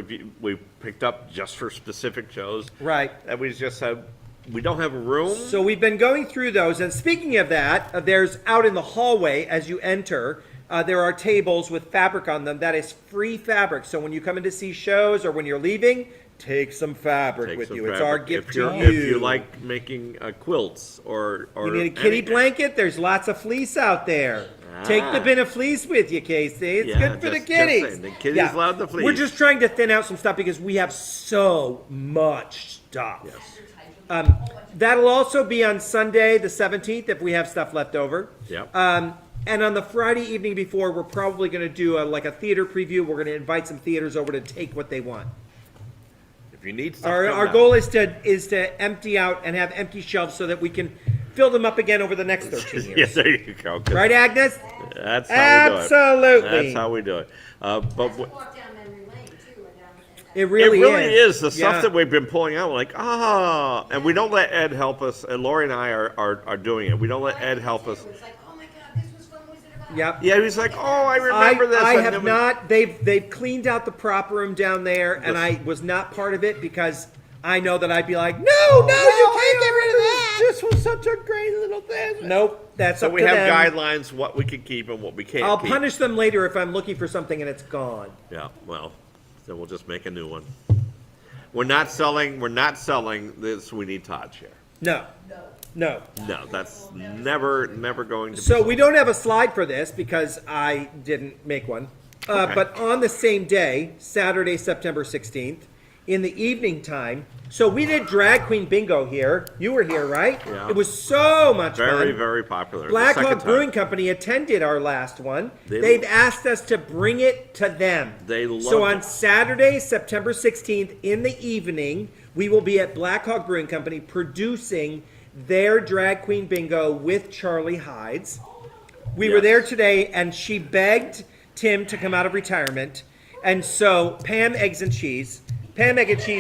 we picked up just for specific shows. Right. And we just have, we don't have room. So we've been going through those, and speaking of that, there's out in the hallway as you enter, there are tables with fabric on them. That is free fabric. So when you come in to see shows or when you're leaving, take some fabric Take with some you. It's our fabric. gift if to you're, you. If you like making quilts or You need a kitty any- blanket? There's lots of fleece out there. Take the Ah. bin of fleece with you, Casey. It's Yeah, good for the just kitties. saying, the kitties love the We're fleece. just trying to thin out some stuff because we have so much stuff. Yes. That'll also be on Sunday, the 17th, if we have stuff left over. Yep. And on the Friday evening before, we're probably going to do a theater preview. We're going to invite some theaters over to take what they want. If you need stuff, Our coming out. goal is to empty out and have empty shelves so that we can fill them up again over the next 13 years. Yes, there you go. 'cause Right, Agnes? That's how we do it. Absolutely. That's how we do it. But Walk down memory lane too, and It really, it really is. The Yeah. stuff that we've been pulling out, we're like, and we don't let Ed help us. And Lori and I are doing it. We don't let Ed help us. It's like, oh my God, this was from Wizard of Oz. Yep. Yeah, he's like, I remember this. I and have then we- not. They've cleaned out the prop room down there, and Yes. I was not part of it because I know that I'd be like, no, you can't get rid of that. This was such a great little thing. Nope, that's So up we to have them. guidelines what we can keep and what we can't I'll keep. punish them later if I'm looking for something and it's gone. Yeah, well, then we'll just make a new one. We're not selling this We Need Todd chair. No, no. No, that's never going to be. So we don't have a slide for this because I didn't make one. Okay. But on the same day, Saturday, September 16th, in the evening time, so we did drag queen bingo here. You were here, right? Yeah. It was so much fun. very, very popular. The Black second Hawk time. Brewing Company attended our last one. They They've loved asked us to bring it to them. They So loved on it. Saturday, September 16th, in the evening, we will be at Black Hawk Brewing Company producing their drag queen bingo with Charlie Hides. We were Yes. there today, and she begged Tim to come out of retirement. And so Pam Eggs and Cheese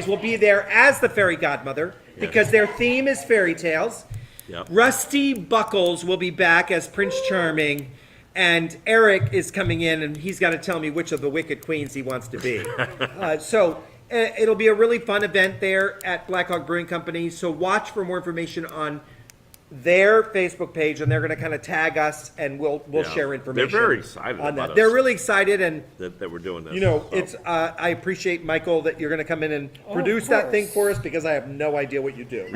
will be there as the fairy godmother because their theme is fairy tales. Yep. Rusty Buckles will be back as Prince Charming, and Eric is coming in, and he's got to tell me which of the Wicked Queens he wants to be. So it'll be a really fun event there at Black Hawk Brewing Company. So watch for more information on their Facebook page, and they're going to kind of tag us, and we'll Yeah. share information. They're very excited on about that. us. They're really excited, and that we're doing this. you know, So, it's I appreciate Michael that you're going to come in and of produce that thing course. for us because I have no idea what you do.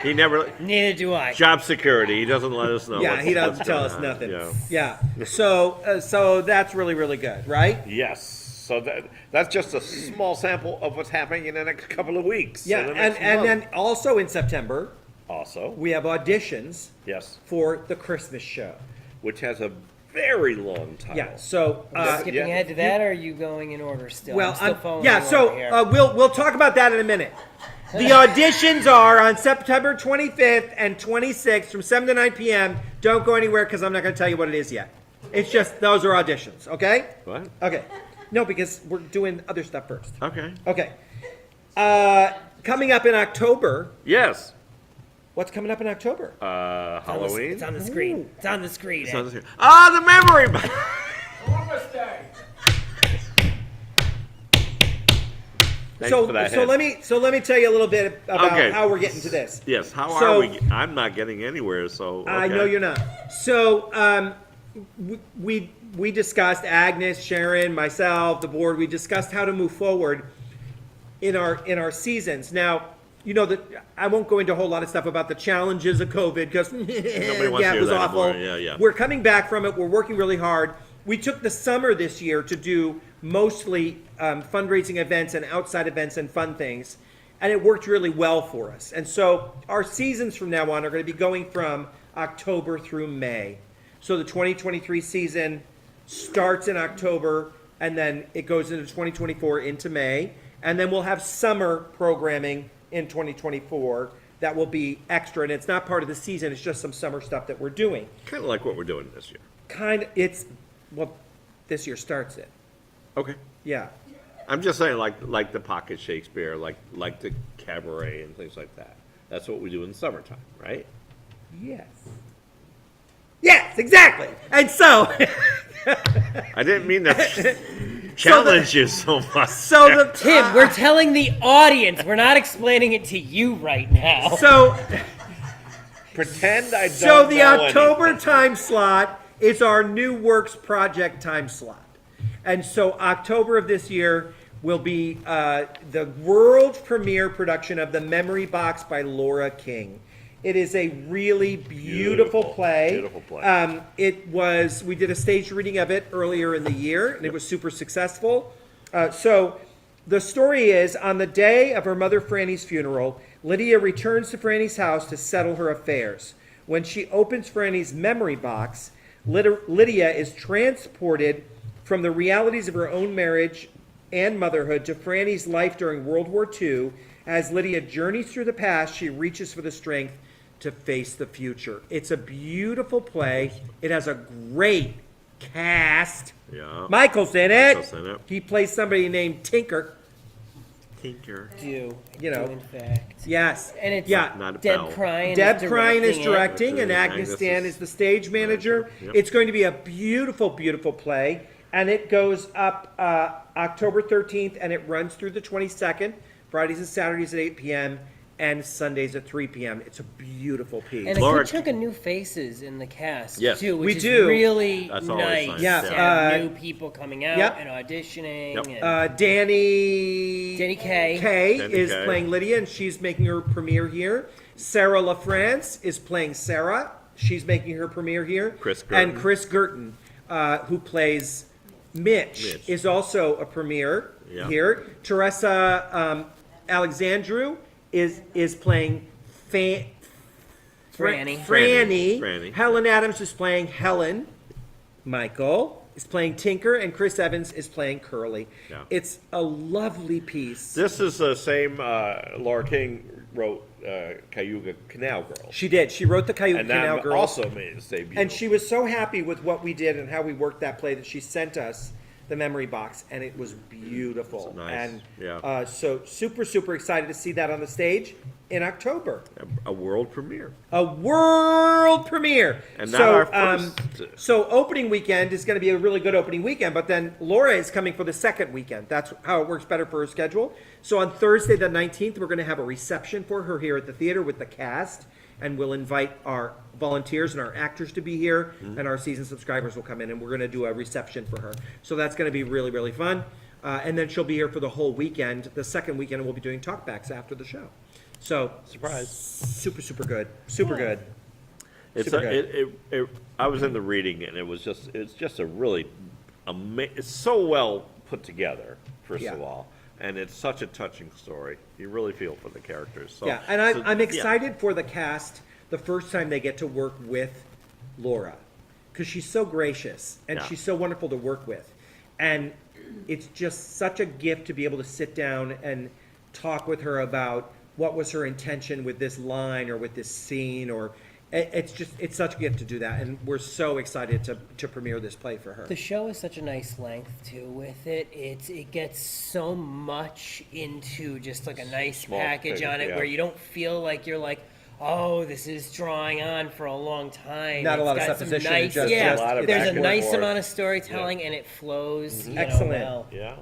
he never Neither do I. job security. He doesn't let us know. Yeah, what's- he doesn't what's tell going us on. nothing. Yeah. Yeah. So that's really, really good, right? Yes. So that's just a small sample of what's happening in the next couple of weeks. Yeah, in the and, next and month. then also in September, also, we have auditions yes, for the Christmas show. which has a very long title. Yeah, so Skipping yeah. ahead to that, or are you going in order still? well, I'm still following yeah, you so over here. we'll talk about that in a minute. The auditions are on September 25th and 26th from 7 to 9 p.m. Don't go anywhere because I'm not going to tell you what it is yet. It's just those are auditions, okay? What? Okay. No, because we're doing other stuff first. Okay. Okay. Coming up in October. Yes. What's coming up in October? Halloween. It's on the screen. It's on the screen. It's on the screen. Ah, the memory. Columbus Day. Thanks so for that so hint. let me tell you a little bit about Okay. how we're getting to this. Yes. How So- are we? I'm not getting anywhere. So okay. I know you're not. So we discussed, Agnes, Sharon, myself, the board. We discussed how to move forward in our seasons. Now, you know that I won't go into a whole lot of stuff about the challenges of COVID because wants to it hear was that awful. anymore. Yeah. We're coming back from it. We're working really hard. We took the summer this year to do mostly fundraising events and outside events and fun things, and it worked really well for us. And so our seasons from now on are going to be going from October through May. So the 2023 season starts in October, and then it goes into 2024 into May, and then we'll have summer programming in 2024 that will be extra, and it's not part of the season, it's just some summer stuff that we're doing. Kind of like what we're doing this year. This year starts it. Okay. Yeah. I'm just saying, like the Pocket Shakespeare, like the cabaret and things like that. That's what we do in the summertime, right? Yes. Yes, exactly. And so, I didn't mean to challenge you so much. so the Tim, we're telling the audience. We're not explaining it to you right now. so Pretend I don't so the know October anything. time slot is our new works project time slot, and so October of this year will be the world premiere production of The Memory Box by Laura King. It is a really beautiful play. Beautiful play. We did a stage reading of it earlier in the year, and it was super successful. So the story is, on the day of her mother Franny's funeral, Lydia returns to Franny's house to settle her affairs. When she opens Franny's memory box, Lydia is transported from the realities of her own marriage and motherhood to Franny's life during World War II. As Lydia journeys through the past, she reaches for the strength to face the future. It's a beautiful play. It has a great cast. Yeah. Michael's in it. Michael's in it. He plays somebody named Tinker. Tinker. Do You know. in fact. Yes. And it's yeah. Not a Deb bell. Crine. Deb is Crine is directing it. directing, and Agnes Agnes Stan is is the stage manager. Yep. It's going to be a beautiful, beautiful play, and it goes up October 13th, and it runs through the 22nd, Fridays and Saturdays at 8 p.m., and Sundays at 3 p.m. It's a beautiful piece. And a Laura- good chunk of new faces in the cast Yes. too, which We is do. really That's always nice. nice, Yeah, to have uh, new people coming out yep. and auditioning. Yep. And Danny Kaye. Danny is Kaye. playing Lydia, and she's making her premiere here. Sarah LaFrance is playing Sarah. She's making her premiere here. Chris And Girton. Chris Girton, who plays Mitch, Mitch. is also a premiere Yeah. here. Teresa Alexandru is playing Franny. Franny. Helen Adams is playing Helen. Michael is playing Tinker, and Chris Evans is playing Curly. Yeah. It's a lovely piece. This is the same Laura King wrote Cayuga Canal Girl. She did. She wrote the Cayuga And Canal that Girls. also made its debut. And she was so happy with what we did and how we worked that play that she sent us the memory box, and it was beautiful. It's nice, And yeah. so super, super excited to see that on the stage in October. a world premiere. A world premiere. And not our first. So opening weekend is going to be a really good opening weekend, but then Laura is coming for the second weekend. That's how it works better for her schedule. So on Thursday the 19th, we're going to have a reception for her here at the theater with the cast, and we'll invite our volunteers and our actors to be here, Mm-hmm. and our season subscribers will come in, and we're going to do a reception for her. So that's going to be really, really fun. And then she'll be here for the whole weekend. The second weekend, we'll be doing talkbacks after the show. So Surprise. super, super good. Super good. It's Super I was in the reading, and it's just a really it's so well put together, first of Yeah. all, and it's such a touching story. You really feel for the characters. So, Yeah, and so, I'm yeah. excited for the cast the first time they get to work with Laura, because she's so gracious and Yeah. she's so wonderful to work with, and it's just such a gift to be able to sit down and talk with her about what was her intention with this line or with this scene, or it's such a gift to do that, and we're so excited to premiere this play for her. The show is such a nice length too. With it, it gets so much into just like a nice Small package thing, on it, yeah. where you don't feel like you're like, oh, this is drawing on for a long time. Not a It's lot of got some supposition, Nice, just- yeah, A lot of there's back a and nice forth. amount of storytelling, and it flows. You know, Excellent. well. Yeah.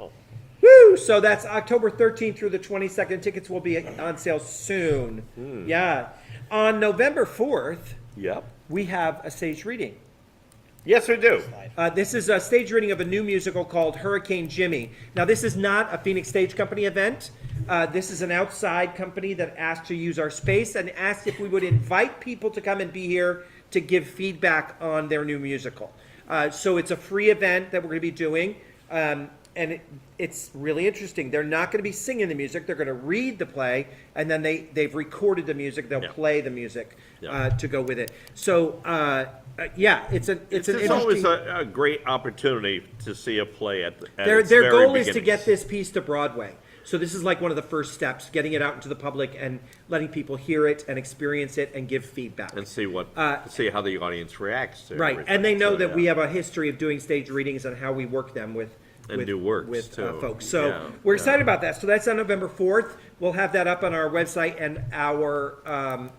Woo! So that's October 13th through the 22nd. Tickets will be on sale soon. Yeah. On November 4th, Yep. we have a stage reading. Yes, we do. This is a stage reading of a new musical called Hurricane Jimmy. Now, this is not a Phoenix Stage Company event. This is an outside company that asked to use our space and asked if we would invite people to come and be here to give feedback on their new musical. So it's a free event that we're going to be doing. it's really interesting. They're not going to be singing the music. They're going to read the play, and then they've recorded the music. They'll Yeah. play the music Yeah. to go with it. So yeah, it's an It's interesting. always a great opportunity to see a play at Their its their very goal is to beginnings. get this piece to Broadway. So this is like one of the first steps, getting it out into the public and letting people hear it and experience it and give feedback. And see see how the audience reacts to Right, everything. and they know So, that yeah. we have a history of doing stage readings and how we work them with And do works, with too. folks. So Yeah, we're yeah. excited about that. So that's on November 4th. We'll have that up on our website and our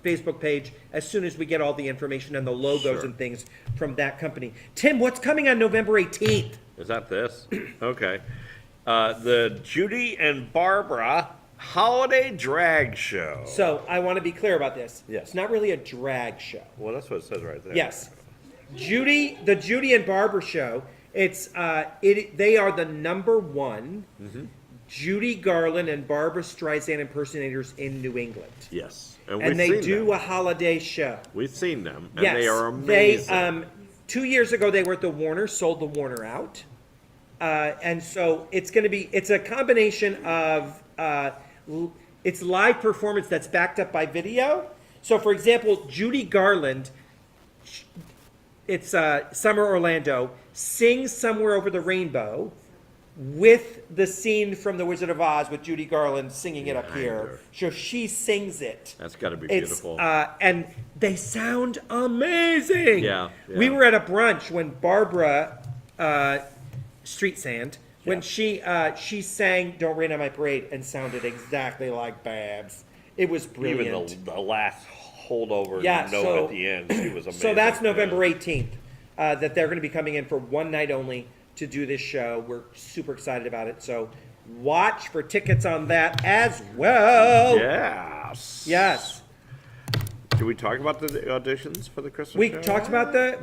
Facebook page as soon as we get all the information and the logos Sure. and things from that company. Tim, what's coming on November 18th? Is that this? Okay. The Judy and Barbara Holiday Drag Show. So I want to be clear about this. Yes. It's not really a drag show. Well, that's what it says right there. Yes. The Judy and Barbara show. It's they are the number one Mm-hmm. Judy Garland and Barbara Streisand impersonators in New England. Yes. And we've they seen do them. a holiday show. We've seen them, and Yes. they are amazing. They 2 years ago they were at the Warner, sold the Warner out. And so it's a combination of it's live performance that's backed up by video. So for example, Judy Garland, it's Summer Orlando, sings Somewhere Over the Rainbow with the scene from The Wizard of Oz with Judy Garland singing it up Behind here. her. So she sings it. That's got to be It's beautiful. and they sound amazing. Yeah, yeah. We were at a brunch when Barbara Street Sand when Yeah. she sang "Don't Rain on My Parade" and sounded exactly like Babs. It was brilliant. Even the last holdover Yeah, note so- at the end, she was amazing. So that's November Yeah. 18th that they're going to be coming in for one night only to do this show. We're super excited about it. So watch for tickets on that as well. Yes. Yes. Did we talk about the auditions for the Christmas We show? talked about the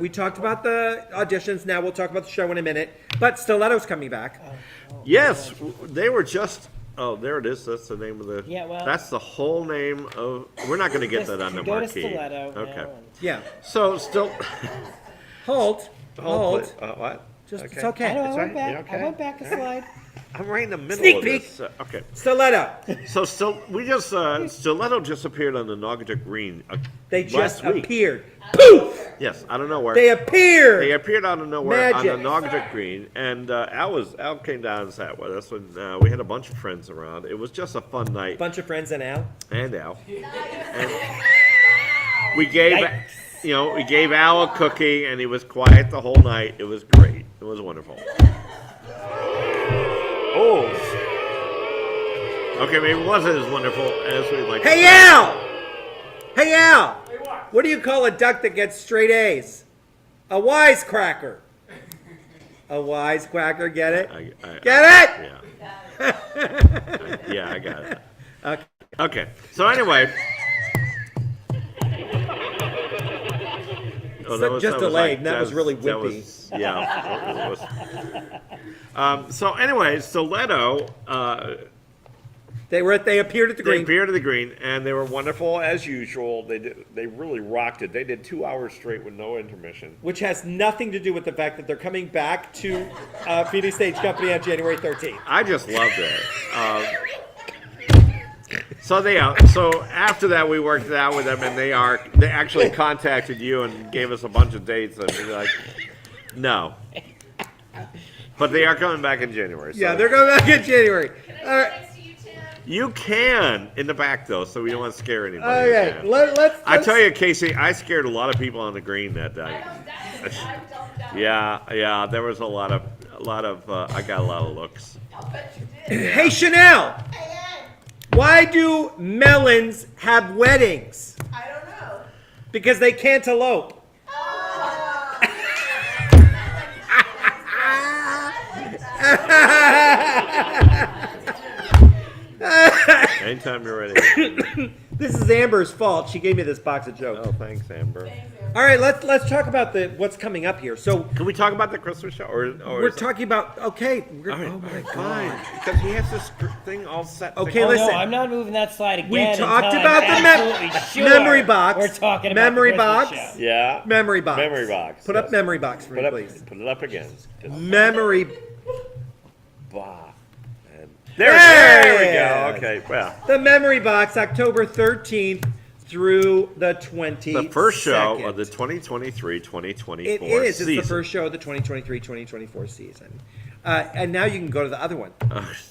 auditions. Now we'll talk about the show in a minute. But Stiletto's coming back. Yes, they were just. Oh, there it is. That's the name of the. Yeah, well- That's the whole name of. We're not going to get that on the Go to marquee. Stiletto. Okay. now and- Yeah. So still. Hold. Hold. What? Just Okay. it's okay. I know, It's I went all right. back. okay? I went back a slide. I'm right in the middle Sneak of peek. this. Okay. Stiletto. So Stiletto just appeared on the Naugatuck Green. They last just week. appeared. Poof! Yes, I don't know where. They appeared. They appeared out of nowhere Magic. on the Naugatuck Green, and Al came down and sat with us, and we had a bunch of friends around. It was just a fun night, Bunch of friends and Al. and Al. And we gave, Yikes. we gave Al a cookie, and he was quiet the whole night. It was great. It was wonderful. Oh. Okay, maybe it wasn't as wonderful as we'd like. Hey Al! Hey Al! Hey, what? What do you call a duck that gets straight A's? A wisecracker. A wisecracker, get it? Get it? Yeah. Yeah, I got it. Okay. Okay. So anyway. Oh, Just delayed. That was really that wimpy. was- yeah. So anyway, Stiletto, They appeared at the they green. appeared to the green, and they were wonderful as usual. They really rocked it. They did 2 hours straight with no intermission. Which has nothing to do with the fact that they're coming back to Phoenix Stage Company on January 13th. I just loved it. So after that, we worked it out with them, and they actually contacted you and gave us a bunch of dates, and we were like, no. But they are coming back in January. So Yeah, they're coming back in January. All right. Next to you, Tim. You can in the back though, so we don't want to scare anybody. Okay. again. Let's. I tell you, Casey, I scared a lot of people on the green that night. I don't doubt. Yeah, there was a lot of. I got a lot of looks. I'll bet you did. Hey Chanel, Hey, Ed. why do melons have weddings? I don't know. Because they can't elope. Anytime you're ready. This is Amber's fault. She gave me this box of jokes. Oh, thanks, Amber. All right, let's talk about what's coming up here. So Can we talk about the Christmas show, or we're is it- talking about okay. All right, Oh my fine, god. because he has this thing all set. to Okay, go. Oh, listen. no, I'm not moving that slide again. We talked until about I'm the absolutely sure memory box. We're talking about Memory the Christmas box. show. Yeah. Memory box. Memory box. Put yes. up memory box for me, please. Put it up again. Memory. Bah. And there we go. Okay, well. The Memory Box, October 13th through the 20th. The first show of the 2023-2024 It is. season. It's the first show of the 2023-2024 season. And now you can go to the other one.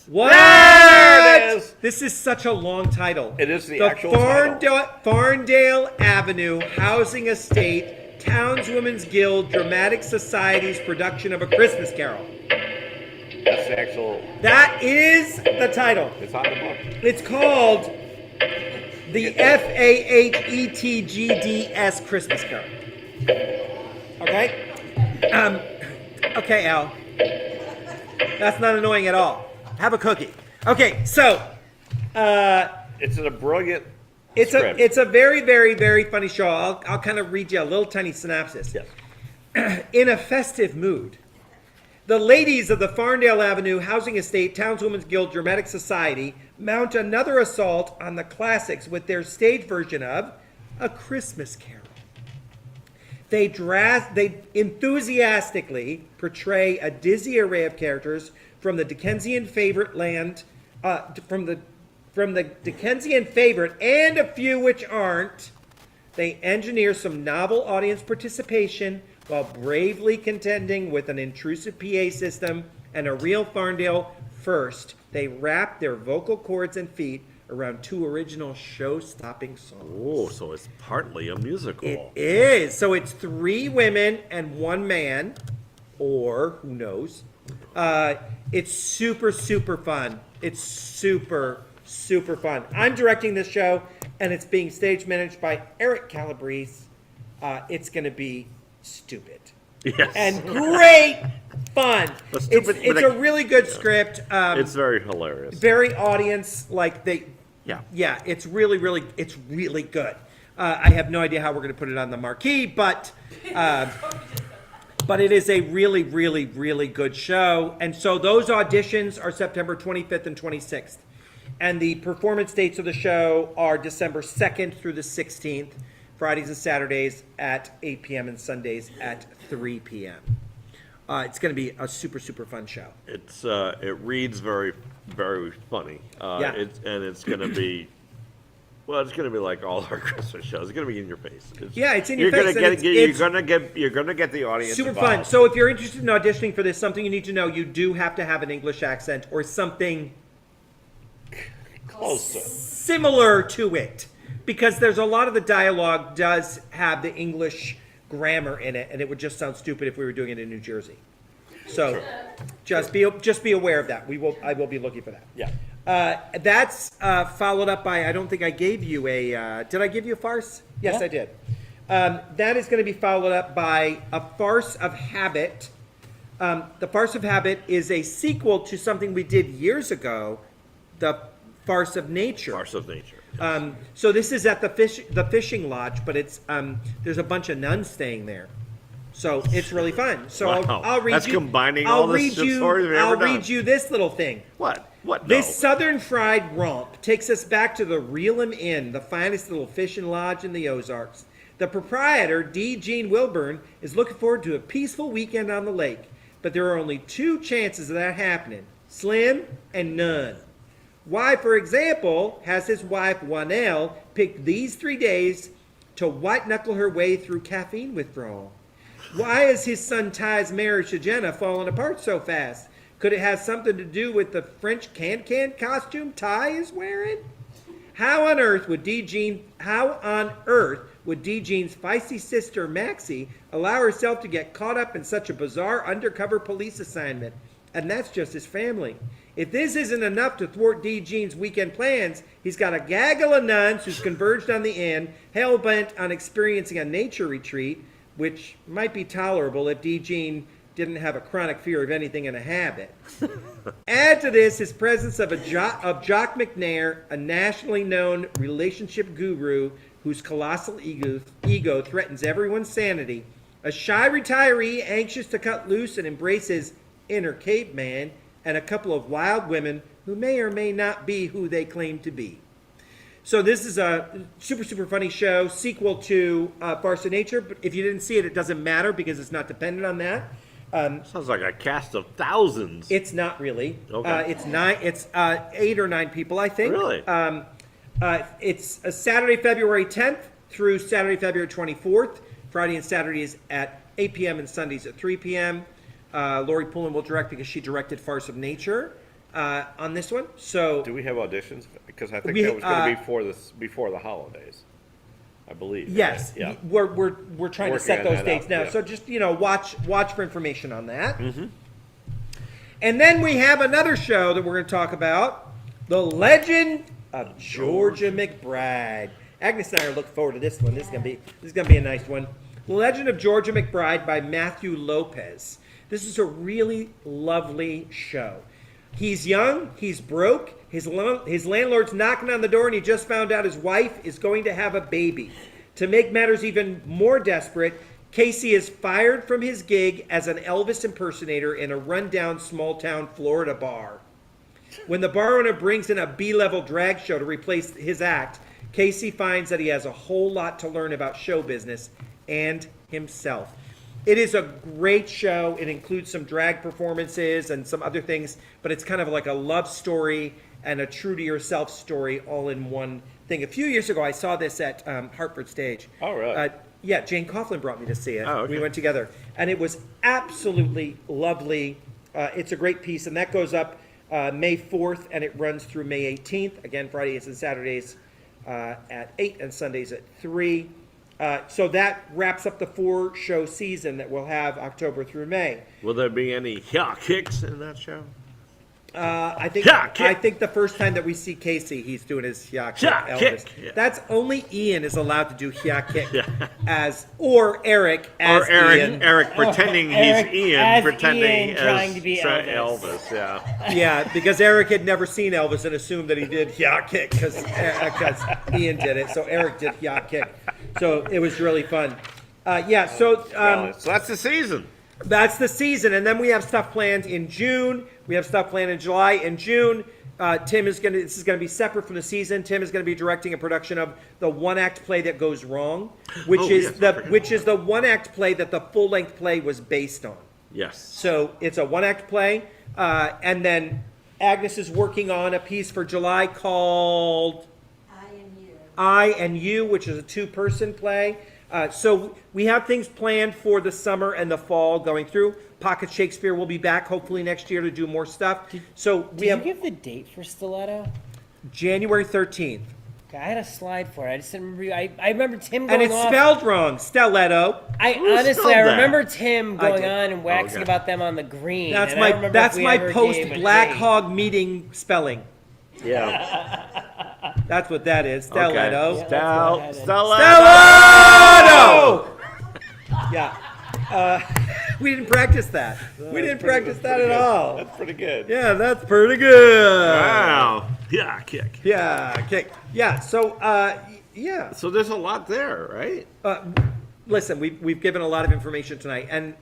What? There it is. This is such a long title. It is the actual title. Farndale Avenue Housing Estate Townswomen's Guild Dramatic Society's production of A Christmas Carol. That's the actual. That is the title. It's on the book. It's called the FAHETGDS Christmas Carol. Okay? Okay, Al. That's not annoying at all. Have a cookie. Okay, so It's a brilliant. it's script. a very, very, very funny show. I'll kind of read you a little tiny synopsis. Yes. In a festive mood, the ladies of the Farndale Avenue Housing Estate Townswomen's Guild Dramatic Society mount another assault on the classics with their stage version of A Christmas Carol. They enthusiastically portray a dizzy array of characters from the Dickensian favorite land, from the Dickensian favorite and a few which aren't. They engineer some novel audience participation while bravely contending with an intrusive PA system and a real Farndale first. They wrap their vocal cords and feet around two original show-stopping songs. Oh, so it's partly a musical. It is. So it's 3 women and 1 man, or who knows. It's super, super fun. It's super, super fun. I'm directing this show, and it's being stage managed by Eric Calabrese. It's going to be stupid. Yes. And great fun. But stupid, it's but a really good script. It's very hilarious. Very audience, like they... Yeah. It's really good. I have no idea how we're going to put it on the marquee, but it is a really, really, really good show. And so those auditions are September 25th and 26th. And the performance dates of the show are December 2nd through the 16th, Fridays and Saturdays at 8 p.m. and Sundays at 3 p.m. It's going to be a super, super fun show. It reads very, very funny. Yeah. It's going to be, well, it's going to be like all our Christmas shows. It's going to be in your face. It's in your You're face. You're going to get the audience Super involved. fun. So if you're interested in auditioning for this, something you need to know, you do have to have an English accent or something Close to. similar to it, because there's a lot of the dialogue does have the English grammar in it, and it would just sound stupid if we were doing it in New Jersey. So just be aware of that. I will be looking for that. Yeah. That's followed up by, I don't think I gave you a, did I give you a farce? Yes, Yeah. I did. That is going to be followed up by A Farce of Habit. The Farce of Habit is a sequel to something we did years ago, The Farce of Nature. Farce of Nature. So this is at the fishing lodge, but it's there's a bunch of nuns staying there. So it's really fun. So Wow. I'll read That's you. combining I'll all the read shit you. stories we've I'll ever done. read you this little thing. What? What? No. This Southern Fried Romp takes us back to the Reel'em Inn, the finest little fishing lodge in the Ozarks. The proprietor, D. Gene Wilburn, is looking forward to a peaceful weekend on the lake. But there are only 2 chances of that happening: slim and none. Why, for example, has his wife, Wanell, picked these 3 days to white-knuckle her way through caffeine withdrawal? Why has his son Ty's marriage to Jenna fallen apart so fast? Could it have something to do with the French can-can costume Ty is wearing? How on earth would D. Gene's feisty sister Maxie allow herself to get caught up in such a bizarre undercover police assignment? And that's just his family. If this isn't enough to thwart D. Gene's weekend plans, he's got a gaggle of nuns who's converged on the inn, hell-bent on experiencing a nature retreat, which might be tolerable if D. Gene didn't have a chronic fear of anything in a habit. Add to this his presence of Jock McNair, a nationally known relationship guru whose colossal ego threatens everyone's sanity, a shy retiree anxious to cut loose and embrace his inner caveman, and a couple of wild women who may or may not be who they claim to be. So this is a super, super funny show, sequel to Farce of Nature. But if you didn't see it, it doesn't matter because it's not dependent on that. Sounds like a cast of thousands. It's not really. Okay. It's 9. It's 8 or 9 people, I think. Really? It's Saturday, February 10th through Saturday, February 24th. Friday and Saturday is at 8 p.m. and Sundays at 3 p.m. Lori Pullen will direct because she directed Farce of Nature on this one. So Do we have auditions? Because I think We, that was going to be before the holidays, I believe. yes, right? Yeah. we're trying to Working set on those that dates out, now. yeah. So just watch for information on that. Mm-hmm. And then we have another show that we're going to talk about: The Legend of Georgia McBride. Agnes and I are looking forward to this one. This is gonna be a nice one. The Legend of Georgia McBride by Matthew Lopez. This is a really lovely show. He's young, he's broke, his landlord's knocking on the door, and he just found out his wife is going to have a baby. To make matters even more desperate, Casey is fired from his gig as an Elvis impersonator in a rundown small-town Florida bar. When the bar owner brings in a B-level drag show to replace his act, Casey finds that he has a whole lot to learn about show business and himself. It is a great show. It includes some drag performances and some other things, but it's kind of like a love story and a true to yourself story all in one thing. A few years ago, I saw this at Hartford Stage. Oh, really? Yeah, Jane Coughlin brought me to see it. Oh, okay. We went together, and it was absolutely lovely. It's a great piece, and that goes up May 4th, and it runs through May 18th. Again, Fridays and Saturdays at 8 and Sundays at 3. So that wraps up the 4-show season that we'll have October through May. Will there be any kicks in that show? I think Yeah, kick. I think the first time that we see Casey, he's doing his yeah kick. Yeah, Elvis. kick. Yeah. That's only Ian is allowed to do yeah kick Yeah. or Eric as Ian. Eric pretending Eric he's Ian, as pretending Ian as trying to be Elvis. Elvis. Yeah. Yeah, because Eric had never seen Elvis and assumed that he did yeah kick because Ian did it. So Eric did yeah kick. So it was really fun. So So that's the season. that's the season, and then we have stuff planned in June. We have stuff planned in July. In June, Tim is going to. This is going to be separate from the season. Tim is going to be directing a production of the one-act play that goes wrong, which Oh, is yes, I forgot. the one-act play that the full-length play was based on. Yes. So it's a one-act play, and then Agnes is working on a piece for July called I and You, which is a 2-person play. So we have things planned for the summer and the fall going through. Pocket Shakespeare will be back hopefully next year to do more stuff. So we Did have you give the date for Stiletto? January 13th. Okay, I had a slide for it. I just didn't remember. I remember Tim And going it's off. spelled wrong, Stiletto. I Who honestly, spelled I that? remember Tim I going did. on and waxing Okay. about them on the green. That's and I don't my remember if we ever post gave a Black date. Hog meeting spelling. Yeah. That's what that is. Okay. Stiletto. Yeah. let's go ahead and- Stiletto! Yeah. We didn't practice that. We didn't practice that at all. That's pretty good. Yeah, that's pretty good. Wow. Yeah, kick. Yeah, okay. Yeah, so, yeah. So there's a lot there, right? Listen, we've given a lot of information tonight, and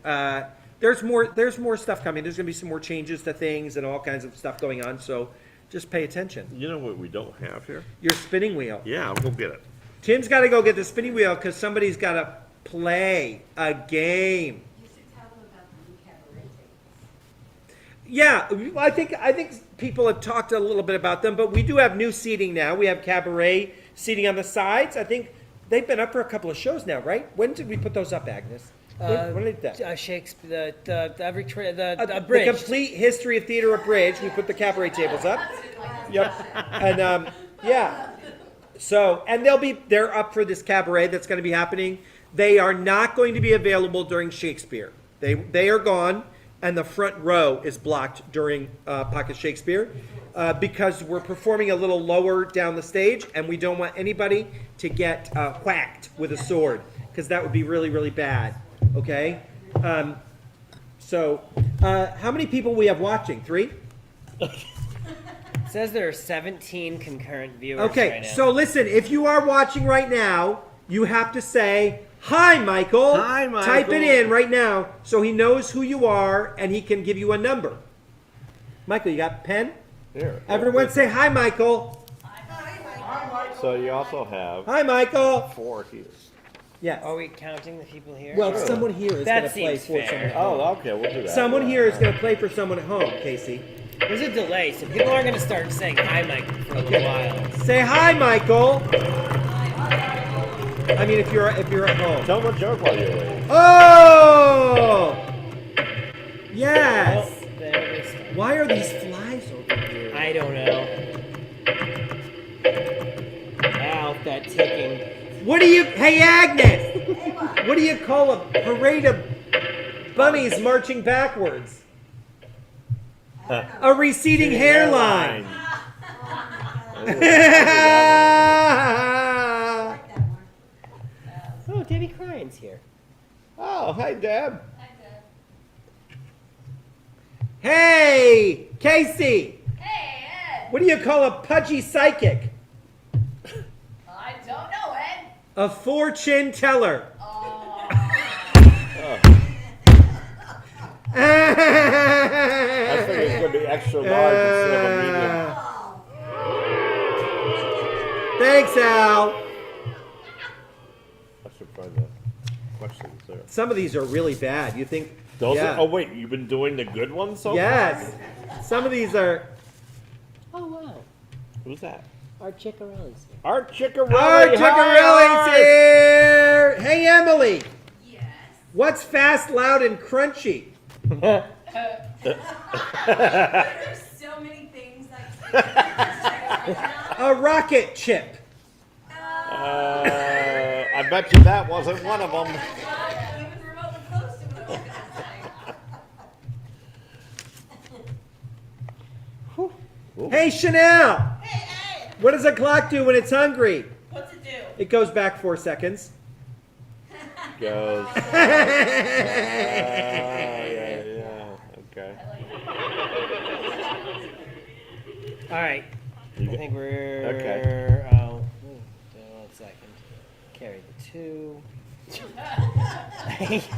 there's more stuff coming. There's going to be some more changes to things and all kinds of stuff going on, so just pay attention. You know what we don't have here? Your spinning wheel. Yeah, we'll get it. Tim's got to go get the spinning wheel because somebody's got to play a game. You should tell them about the new cabaret tables. Yeah, I think people have talked a little bit about them, but we do have new seating now. We have cabaret seating on the sides. I think they've been up for a couple of shows now, right? When did we put those up, Agnes? When did that? Shakespeare, the The abridged. complete history of theater abridged. We put the cabaret tables up. Yep. And yeah. So, and they're up for this cabaret that's going to be happening. They are not going to be available during Shakespeare. They are gone, and the front row is blocked during Pocket Shakespeare because we're performing a little lower down the stage, and we don't want anybody to get whacked with a sword because that would be really, really bad. Okay. So, how many people we have watching? 3? It says there are 17 concurrent viewers Okay, right now. so listen, if you are watching right now, you have to say, "Hi, Michael." Hi, Michael. Type it in right now so he knows who you are and he can give you a number. Michael, you got a pen? Here. Everyone say, "Hi, Michael." So you also have Hi, Michael. 4 here. Yes. Are we counting the people here? Well, someone here is That going to play seems for fair. someone. Oh, okay, we'll do that. Someone here is going to play for someone at home, Casey. There's a delay, so people aren't going to start saying hi, Michael, for a little while. Say hi, Michael. I mean, if you're at home. Tell them a joke while you're waiting. Oh! Yes. Oh, there they start. Why are these flies over here? I don't know. Ow, that ticking. What do you? Hey, Agnes. What do you call a parade of bunnies marching backwards? A receding hairline. Oh, Debbie Cryan's here. Oh, hi, Deb. Hey, Casey. Hey, Ed. What do you call a pudgy psychic? I don't know, Ed. A fortune teller. I think it's going to be extra large instead of a medium. Thanks, Al. I should find the questions there. Some of these are really bad. You think? Those yeah. are, oh, wait, you've been doing the good ones so far? Yes. Some of these are. Oh, wow. Who's that? Art Chickarelli's here. Art Chickarelli. Art Chickarelli's Hi, here. Hey, Emily. Yes. What's fast, loud, and crunchy? There's so many things that A rocket chip. I bet you that wasn't one of them. even remotely close to what I was going to say. Hey, Chanel. Hey, Ed. What does a clock do when it's hungry? What's it do? It goes back 4 seconds. Goes. Yeah. Okay. All right. I think we're. Okay. Oh, 1 second. Carry the 2. Doing math?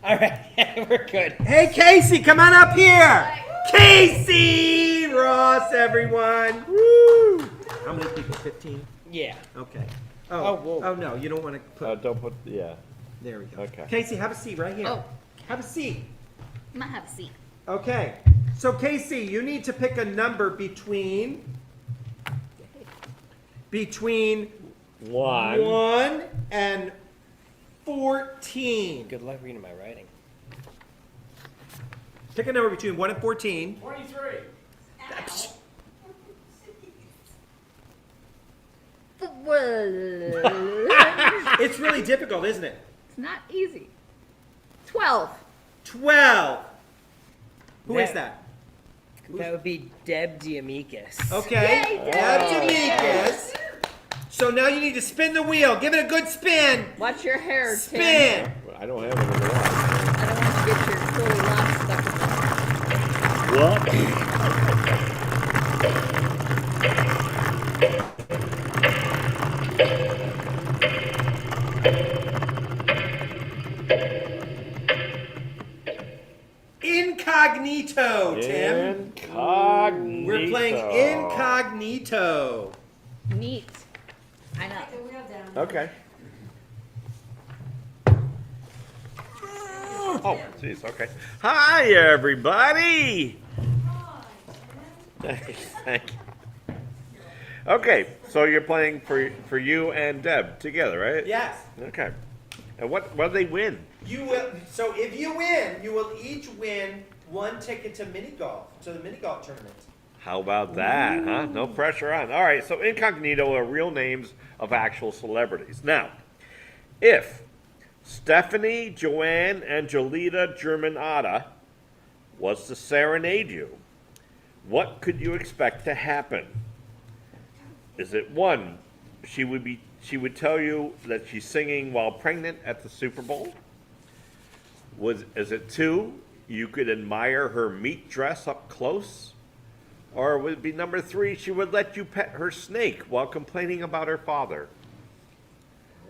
All right, we're good. Hey, Casey, come on up here. Casey Ross, everyone. Woo. How many people? 15? Yeah. Okay. Oh, whoa. Oh, no, you don't want to put. Don't put, yeah. There we go. Okay. Casey, have a seat right here. Oh. Have a seat. I'm gonna have a seat. Okay. So, Casey, you need to pick a number between One. 1 and 14. Good luck reading my writing. Pick a number between 1 and 14. 23. It's really difficult, isn't it? It's not easy. 12. 12. Who is that? That would be Deb Diamikis. Okay. Yay, That's Amicus. So now you need to spin the wheel. Give it a good spin. Watch your hair, Tim. Spin. I don't have it in the watch. I don't want you to get your curly locks stuck in there. What? Incognito, Tim. Incognito. We're playing Incognito. Neat. I know. Take the wheel down. Okay. Oh, jeez, okay. Hi, everybody. Thank you. Okay, so you're playing for you and Deb together, right? Yes. Okay. And what do they win? You will. So if you win, you will each win 1 ticket to mini golf, to the mini golf tournament. How about that, huh? No pressure on. All right, so incognito are real names of actual celebrities. Now, if Stephanie Joanne Angelita Germanata was to serenade you, what could you expect to happen? Is it 1, she would tell you that she's singing while pregnant at the Super Bowl? Is it 2, you could admire her meat dress up close? Or would it be number 3, she would let you pet her snake while complaining about her father?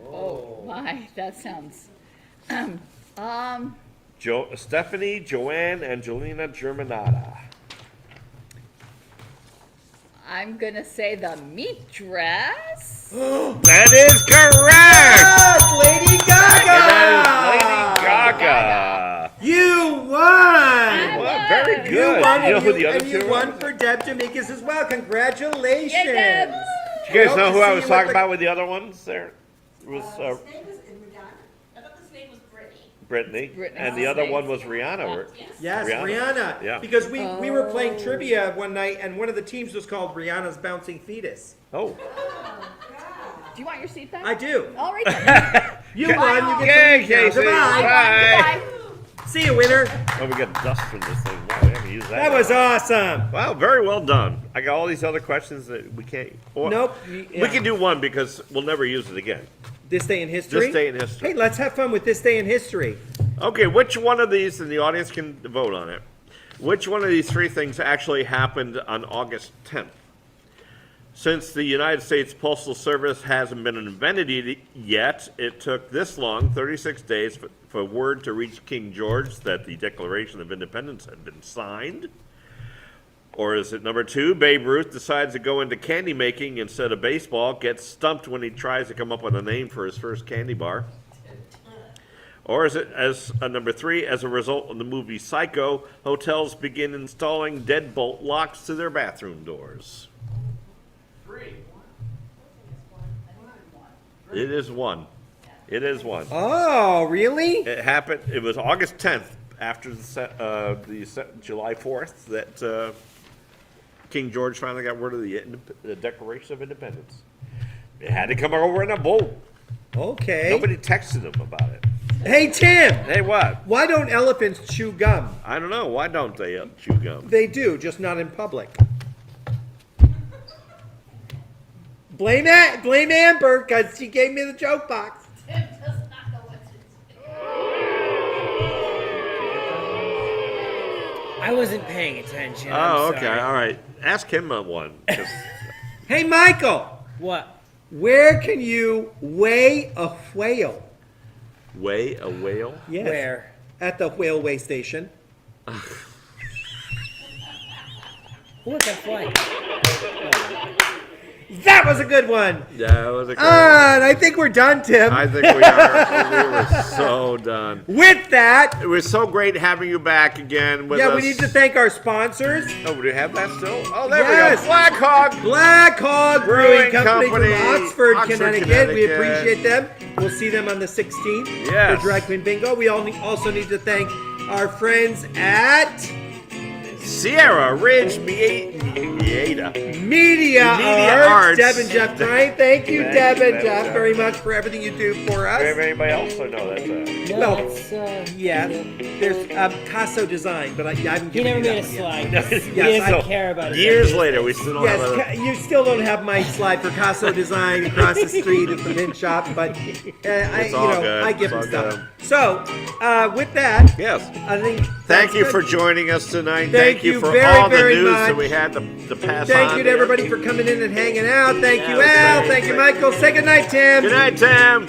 Oh my, that sounds. Stephanie Joanne Angelina Germanata. I'm gonna say the meat dress. That is correct. Yes, Lady That Gaga! is Lady Gaga. You won! Well, very good. You won, You know who the other and you two won were? for Deb Dominguez as well. Congratulations! Yay, Deb. You guys Hope know to who see I was you talking at the- about with the other ones there? It was His name was Madonna. I thought his name was Brittany. Brittany. Brittany. And the other one was Rihanna. Yes. Yes, Rihanna. Rihanna. Yeah. Because we were playing trivia one night, and one of the teams was called Rihanna's Bouncing Fetus. Oh. Do you want your seat back? I do. All right then. You won. You Okay, get to leave now. Casey. Goodbye. Bye. Goodbye. See you, winner. Oh, we got dust from this thing. Wow, we haven't used that. That was awesome. Wow, very well done. I got all these other questions that we can't. Or, Nope. We can do one because we'll never use it again. This day in history. This day in history. Hey, let's have fun with this day in history. Okay, which one of these, and the audience can vote on it, which one of these three things actually happened on August 10th? Since the United States Postal Service hasn't been invented yet, it took this long, 36 days, for word to reach King George that the Declaration of Independence had been signed. Or is it number two, Babe Ruth decides to go into candy making instead of baseball, gets stumped when he tries to come up with a name for his first candy bar? Or is it, as number three, as a result of the movie Psycho, hotels begin installing deadbolt locks to their bathroom doors? It is one. It is one. Oh, really? It happened. It was August 10th, after July 4th, that King George finally got word of the Declaration of Independence. It had to come over in a boat. Okay. Nobody texted him about it. Hey, Tim. Hey, what? Why don't elephants chew gum? I don't know. Why don't they chew gum? They do, just not in public. Blame Amber, because she gave me the joke box. Tim does not know what to do. I wasn't paying attention. Oh, I'm okay. sorry. All right. Ask him one. 'Cause Hey, Michael, What? where can you weigh a whale? weigh a whale? Yes. Where? At the whaleway station. Look, I'm flying. That was a good one. That was a good one. And I think we're done, Tim. I think we are. We were so done. With that, It was so great having you back again with us. we need to thank our sponsors. Oh, do we have that still? Oh, there Yes. we go. Black Hawk. Black Hog Brewing Brewing Company Company, from Oxford, Oxford, Connecticut. We Connecticut. appreciate them. We'll see them on the 16th Yes. for Drag Queen Bingo. We also need to thank our friends at Sierra Ridge Media. Media Arts. Arts. Deb and Jeff Bryant. Thank you, Thank Deb you, and Deb Jeff, and very much for everything you do for Do we have us. anybody else? Or no, that's No, Well, it's, Yeah, there's Casso Design, but I haven't he given never you made a that one yet. slide. Yes, He doesn't so care about it. years later, we still don't have Yes, a... you still don't have my slide for Casso Design across the street at the mint shop, but It's all good. I give them It's all stuff. So, with that, Yes. I think Thank that's you good. for joining us tonight. Thank you for very, all the very news much. that we had to pass on. Thank you to everybody for coming in and hanging out. Thank you, Yeah, Al. thanks. Thank you, Michael. Say good night, Tim. Good night, Tim.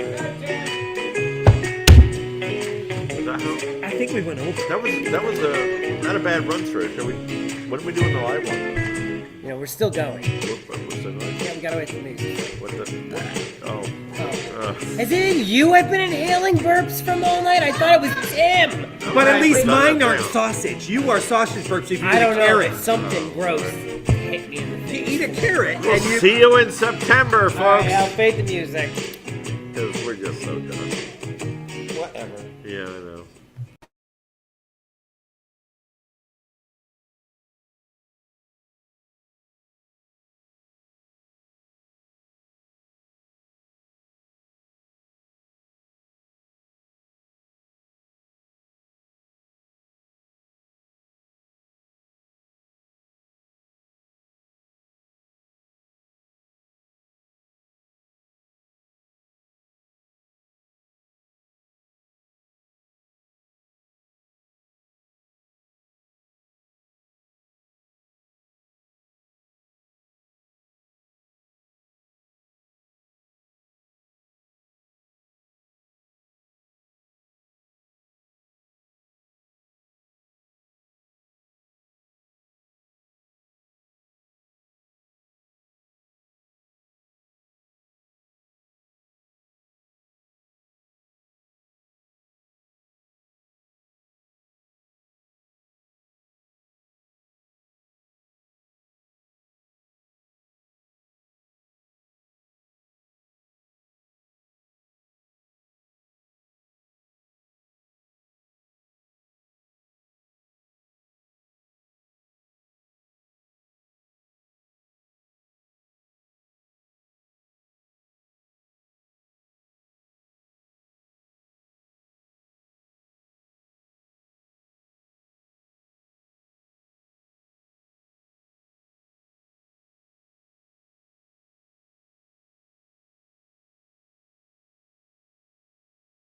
I think we went over. That was not a bad run through. Shall we? What did we do in the live one? You know, we're still going. What's the noise? Yeah, we gotta wait for the music. What the? Oh. Is it you I've been inhaling burps from all night? I thought it was Tim. But at Right, least no, mine no, aren't no. sausage. You are sausage burps if you I eat don't a know. carrot. Something gross hit me in the You face. eat a carrot We'll and you. see you in September, All folks. right, I'll fade the music. Because we're just so done. Whatever. Yeah, I know.